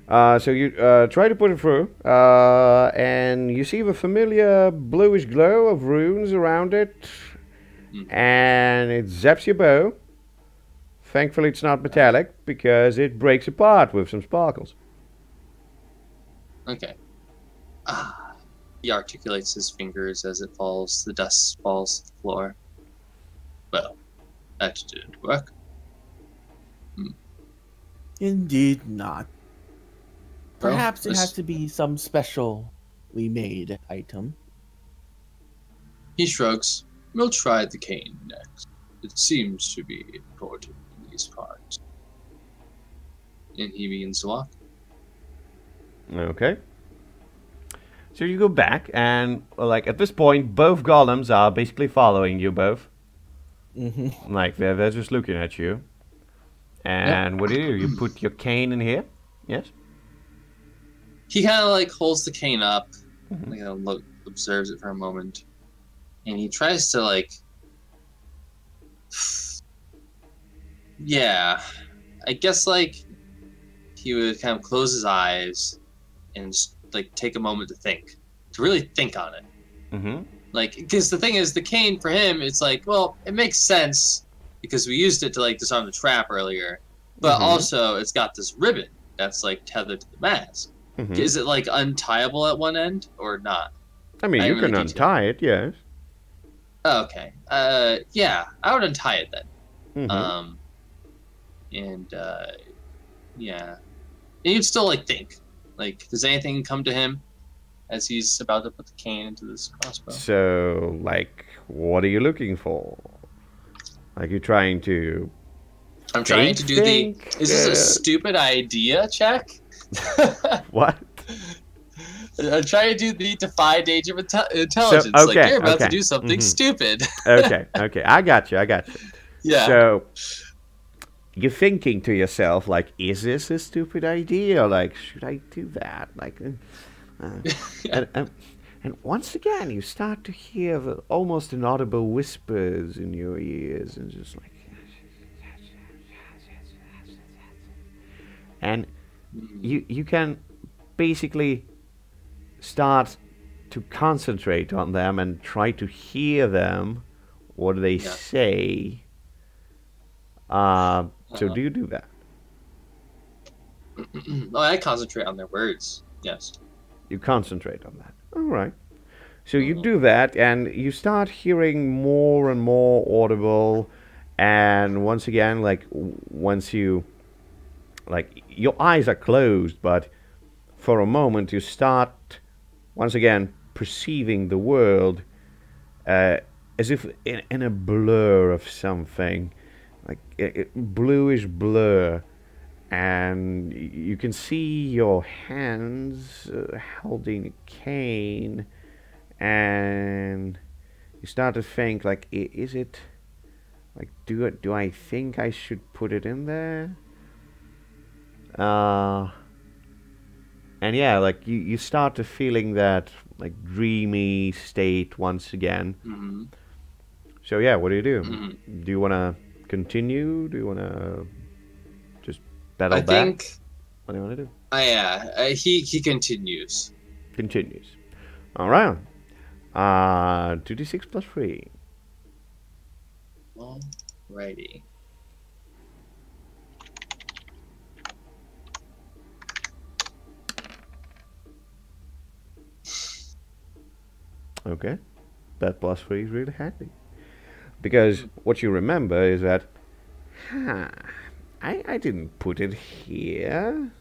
Yeah. So you try to put it through, and you see the familiar bluish glow of runes around it, and it zaps your bow. Thankfully, it's not metallic because it breaks apart with some sparkles. Okay. He articulates his fingers as it falls. The dust falls to the floor. Well, that didn't work. Indeed not. Well, Perhaps it this- has to be some specially made item. He shrugs. We'll try the cane next. It seems to be important in these parts. And he begins to walk. Okay. So you go back, and like at this point, both golems are basically following you both. Mm-hmm. Like they're just looking at you. And what do? You put your cane in here? Yes. He kind of like holds the cane up, like observes it for a moment, and he tries to like, yeah, I guess like he would kind of close his eyes and like take a moment to really think on it. Mm-hmm. Like, because the thing is, the cane for him, it's like, well, it makes sense because we used it to like disarm the trap earlier, but also it's got this ribbon that's like tethered to the mask. Mm-hmm. Is it like untiable at one end or not? I mean, I you really can detailed. untie it, yes. Oh, okay. Yeah, I would untie it then. Mm-hmm. Yeah. And you'd still like think, like, does anything come to him as he's about to put the cane into this crossbow? So, like, what are you looking for? Like, you're trying to... I'm trying to do think, Is this a stupid idea check? What? I'm trying to do the defy danger of intelligence. okay, like, you're about to okay. do something stupid. Okay, I got you. Yeah. So, you're thinking to yourself, like, is this a stupid idea? Like, should I do that? Like, and once again, you start to hear the almost inaudible whispers in your ears, and just like, and you can basically start to concentrate on them and try to hear them, what they say. So do you do that? Oh, I concentrate on their words. Yes. You concentrate on that. All right. So you do that, and you start hearing more and more audible. And once again, like once you, like your eyes are closed, but for a moment you start once again perceiving the world as if in a blur of something, like a bluish blur. And you can see your hands holding a cane, and you start to think, like, is it, like, do I think I should put it in there? And yeah, like you start to feeling that like dreamy state once again. So yeah, what do you do? Do you want to continue? Do you want to just battle back? think. What do you want to do? Yeah. He continues. Continues. All right. 2d6 plus 3. Alrighty. Okay. That plus 3 is really handy. Because what you remember is that, I didn't put it here.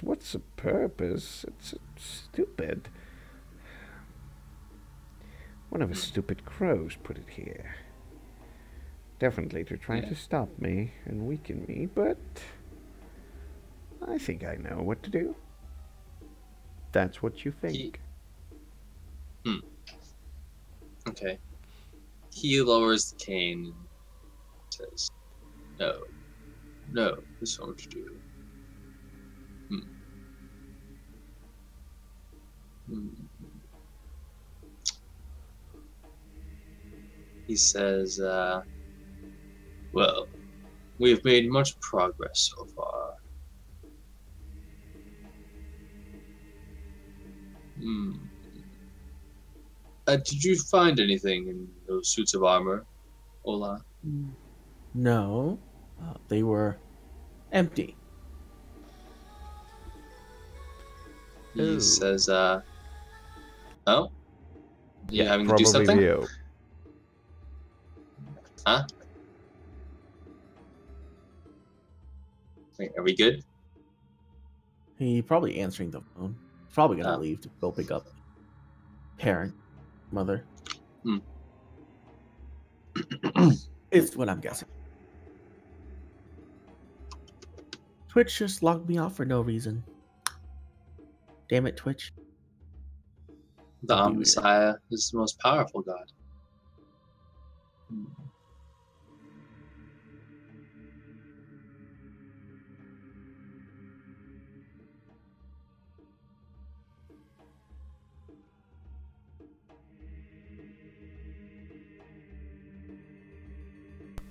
What's the purpose? It's stupid. One of the stupid crows put it here. Definitely to try to stop me and weaken me, but I think I know what to do. That's what you think. Okay. He lowers the cane and says, No, this is what to do. He says, well, we've made much progress so far. Did you find anything in those suits of armor, Ola? No, they were empty. He says, oh? You having to probably do something? you. Huh? Wait, are we good? He probably answering the phone. Probably gonna leave to go pick up parent, mother. It's what I'm guessing. Twitch just logged me off for no reason. Damn it, Twitch. The Messiah is the most powerful god.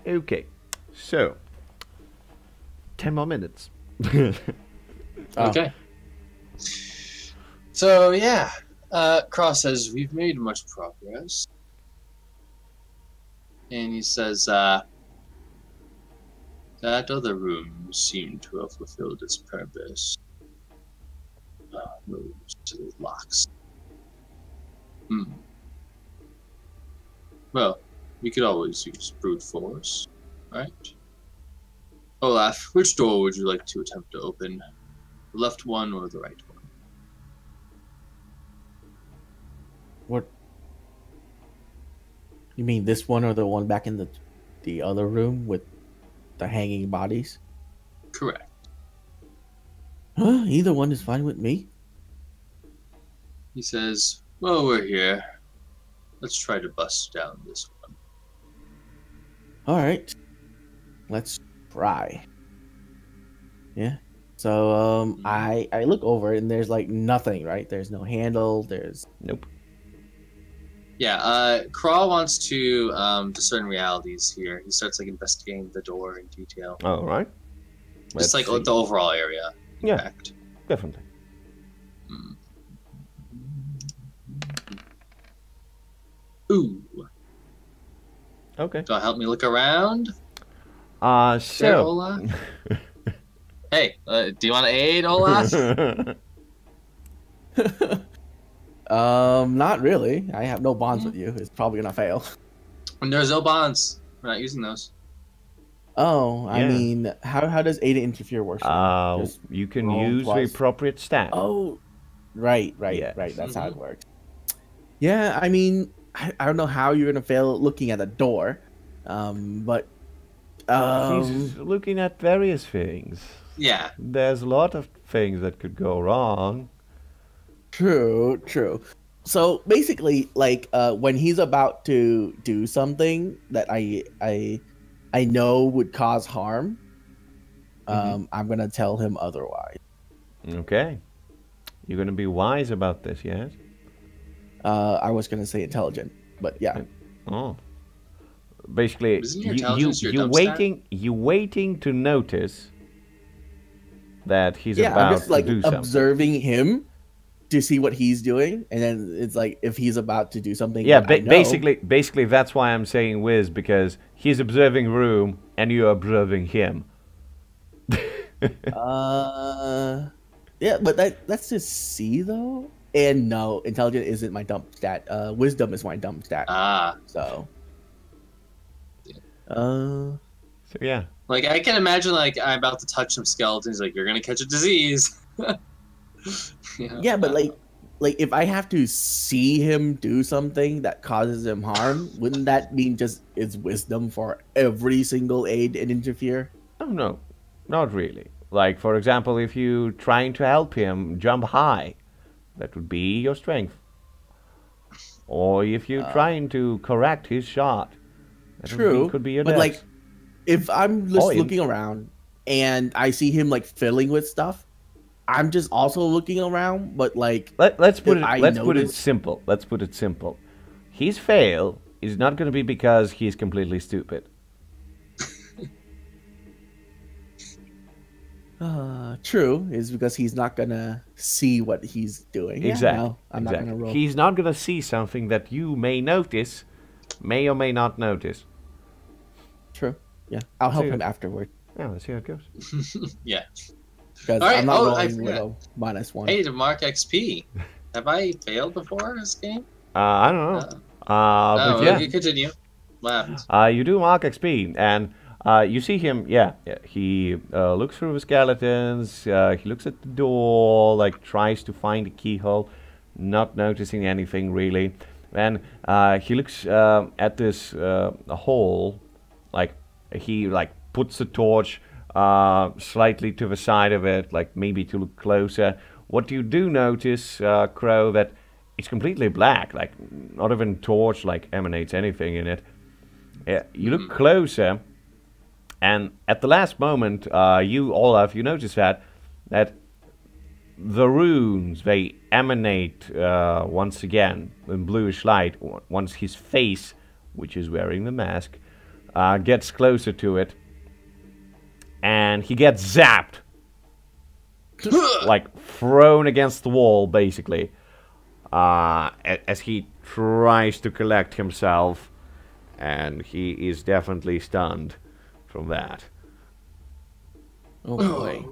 Okay, so 10 more minutes. Okay. So yeah, Cross says we've made much progress, and he says that other room seemed to have fulfilled its purpose. Moves to the locks. Well, we could always use brute force, right? Olaf, which door would you like to attempt to open? The left one or the right one? What? You mean this one or the one back in the other room with the hanging bodies? Correct. Huh? Either one is fine with me. He says, well, we're here. Let's try to bust down this one. All right. Let's try. Yeah. So I look over it and there's like nothing, right? There's no handle, there's Nope. Yeah, Crawl wants to discern realities here. He starts like investigating the door in detail. All right. Just like the overall area. Yeah. Fact. Definitely. Ooh. Okay. Do you help me look around? There, So. Olaf? Hey, do you want to aid, Olaf? Not really. I have no bonds with you. It's probably gonna fail. And there's no bonds. We're not using those. Oh, I Yeah. mean, how does aid interfere work? Just You can roll use the twice. appropriate stat. Oh, right. Yes. That's how it works. Yeah, I mean, I don't know how you're gonna fail looking at a door, but He's looking at various things. Yeah. There's a lot of things that could go wrong. True. So basically, like when he's about to do something that I know would cause harm, I'm gonna tell him otherwise. Okay. You're going to be wise about this, yes? I was gonna say intelligent, but yeah. Oh. Basically, Isn't your intelligence your dump you waiting to notice that he's Yeah, about I'm just like to do something. observing him to see what he's doing, and then it's like if he's about to do something. Yeah, that I know, basically that's why I'm saying whiz, because he's observing room and you're observing him. Yeah, but that's just see though. And no, intelligent isn't my dump stat. Wisdom is my dump stat. So. So yeah. Like, I can imagine, like, I'm about to touch some skeletons, like, you're gonna catch a disease. Yeah, but like if I have to see him do something that causes him harm, wouldn't that mean just it's wisdom for every single aid and interfere? Oh no, not really. Like, for example, if you trying to help him jump high, that would be your strength. Or if you're trying to correct his shot, that could be your but dex. like if I'm just looking around and I see him like filling with stuff, I'm just also looking around. But like, let's put it simple. Let's put it simple. His fail is not going to be because he's completely stupid. True, is because he's not gonna see what he's doing. Exactly. Yeah, no, I'm not gonna roll. He's not going to see something that you may notice, may or may not notice. True. Yeah, I'll help him afterward. Yeah, let's see how it goes. Yeah. Because All right. I'm not I rolling with forgot. a -1. Hey, to mark XP. Have I failed before this game? I don't know. But yeah. You continue. What happens? You do mark XP, and you see him. Yeah, he looks through the skeletons. He looks at the door, like tries to find a keyhole, not noticing anything really. And he looks at this hole, like he puts the torch slightly to the side of it, like maybe to look closer. What you do notice, Crow, that it's completely black, like not even torch like emanates anything in it. You look closer, and at the last moment, you notice that the runes, they emanate once again in bluish light once his face, which is wearing the mask, gets closer to it, and he gets zapped, like thrown against the wall, basically, as he tries to collect himself, and he is definitely stunned from that. Oh boy.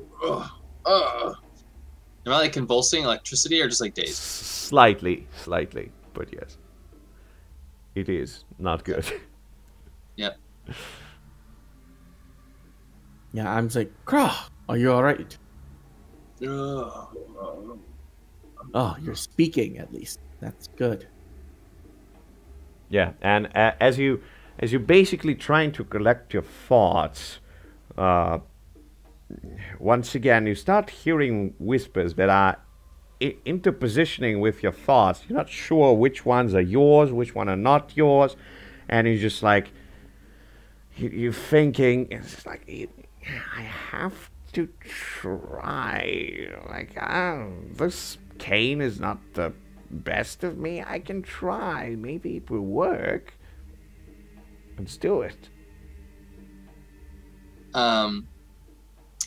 Am I like convulsing electricity or just like dazed? Slightly, but yes. It is not good. Yep. Yeah, I'm just like, Craw, are you alright? Oh, you're speaking at least. That's good. Yeah, and as you basically trying to collect your thoughts, once again you start hearing whispers that are interpositioning with your thoughts. You're not sure which ones are yours, which one are not yours, and you're just like you're thinking. It's just like I have to try. Like this cane is not the best of me. I can try. Maybe it will work. Let's do it.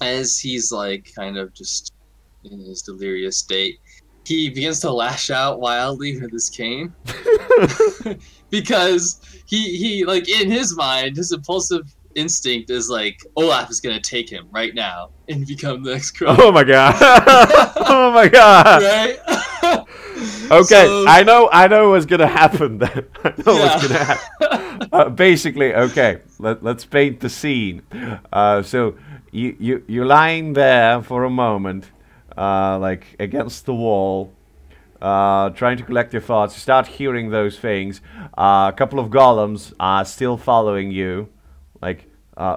as he's like kind of just in his delirious state, he begins to lash out wildly with his cane. Because he like in his mind, his impulsive instinct is like Olaf is gonna take him right now and become the next crow. Oh my god! Oh my god! Right? Okay, So- I know what's gonna happen then. I know what's gonna happen. Basically, okay, let's paint the scene. So you're lying there for a moment, like against the wall, trying to collect your thoughts. You start hearing those things. A couple of golems are still following you, like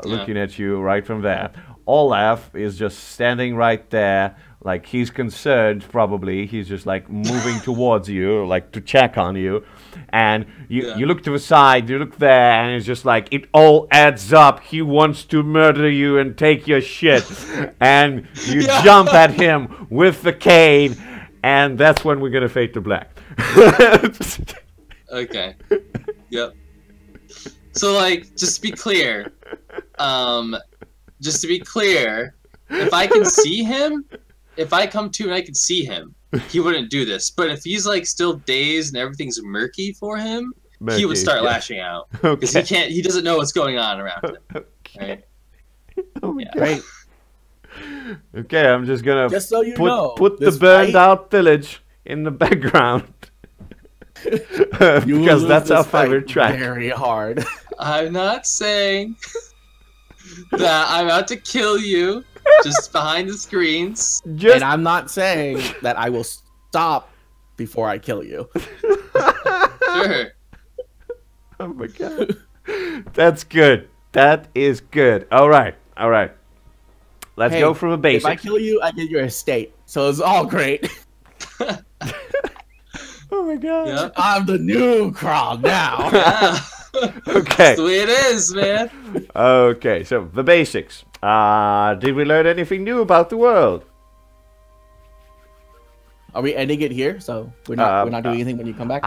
looking at you right from there. Olaf is just standing right there, like he's concerned probably. He's just like moving towards you, like to check on you. And you look to the side, you look there, and it's just like it all adds up. He wants to murder you and take your shit. And you jump at him with the cane, and that's when we're gonna fade to black. Okay. Yep. So like, just to be clear, if I can see him, if I come to and I can see him, he wouldn't do this. But if he's like still dazed and everything's murky for him, he would start lashing out because he doesn't know what's going on around him. Okay. Right? Oh my god. Right. Okay, I'm just gonna Just so you know, put the this burned fight- out village in the background. You Because lose that's our this fight favorite track. Very hard. I'm not saying that I'm out to kill you just behind the screens. Just And I'm not saying that I will stop before I kill you. Sure. oh my god. That's good. That is good. All right. All right. Let's Hey, go from the If I basics. kill you, I get your estate. So it's all great. Oh my god. Yeah. I'm the new Krog now. Yeah. Okay. That's the way it is, man. Okay. So the basics. Did we learn anything new about the world? Are we ending it here? So we're not doing anything when you come back?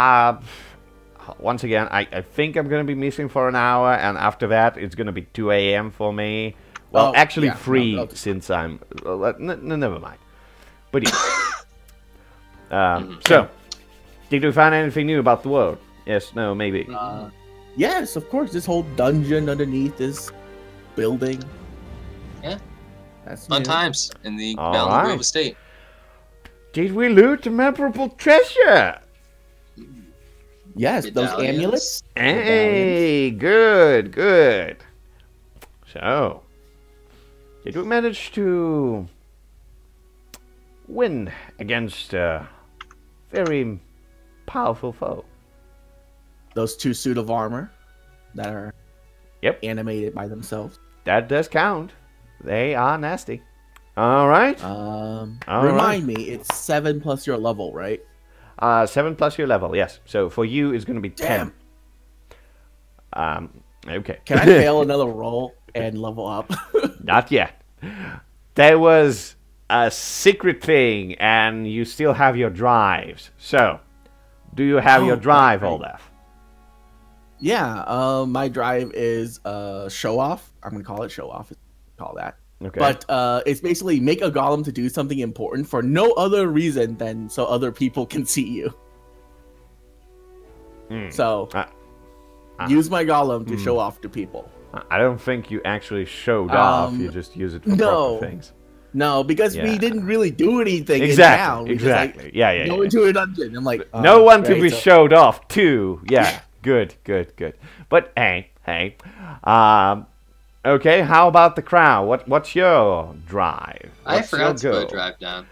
Once again, I think I'm gonna be missing for an hour, and after that, it's gonna be 2 a.m. for me. Well, Oh, actually, yeah, 3 no, since I'm. Never mind. But yeah. So, did we find anything new about the world? Yes, no, maybe. Yes, of course. This whole dungeon underneath this building. Yeah. That's Fun new. times in the All Mountain right. Grove Estate. Did we loot a memorable treasure? Yes, those Medallions. amulets. Hey, good, good. So, did we manage to win against a very powerful foe? Those 2 suit of armor that are Yep. animated by themselves. That does count. They are nasty. All right. All All remind me, it's 7 plus your level, right? 7 plus your level, yes. So for you, it's going to be 10. Okay. Can I fail another roll and level up? Not yet. There was a secret thing, and you still have your drives. So, do you have your drive, right. Olaf? Yeah, my drive is show off. I'm gonna call it show off. Call that. Okay. But it's basically make a golem to do something important for no other reason than so other people can see you. So use my golem to show off to people. I don't think you actually showed off. You just use it for no. proper things. No, because we didn't really do anything in Exactly. town. We Exactly. Just, like, yeah. go into a dungeon. I'm like, No one to right, be so- showed off to. Yeah. Good. But hey. Okay. How about the crowd? What's your drive? I What's forgot to your put a goal? drive down.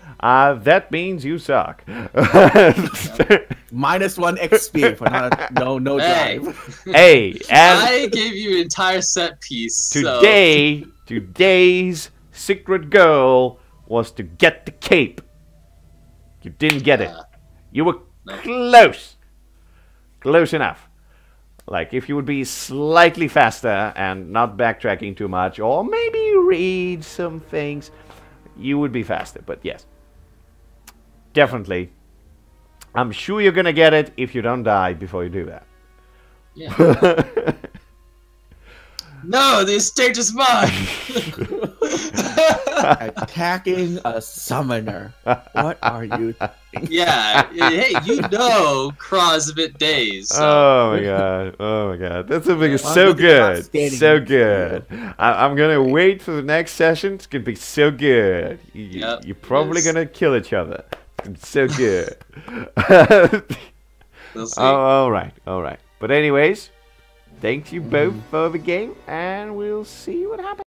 That means you suck. -1 XP for no Hey. drive. Hey, and I gave you an entire set piece. So. today's secret goal was to get the cape. You didn't get it. You were close. Close enough. Like, if you would be slightly faster and not backtracking too much, or maybe read some things, you would be faster. But yes, definitely. I'm sure you're gonna get it if you don't die before you do that. Yeah. No, the estate is mine. Attacking a summoner. What are you thinking? Yeah. Hey, you know, Craw's a bit dazed. So. Oh my god! Oh my god! That's a big, Well, so look at good, standing so next to good. I'm gonna wait for the next session. It's gonna be so good. Yep, You're probably it is. gonna kill each other. It's so good. We'll see. All right, all right. But anyways, thank you both for the game, and we'll see what happens.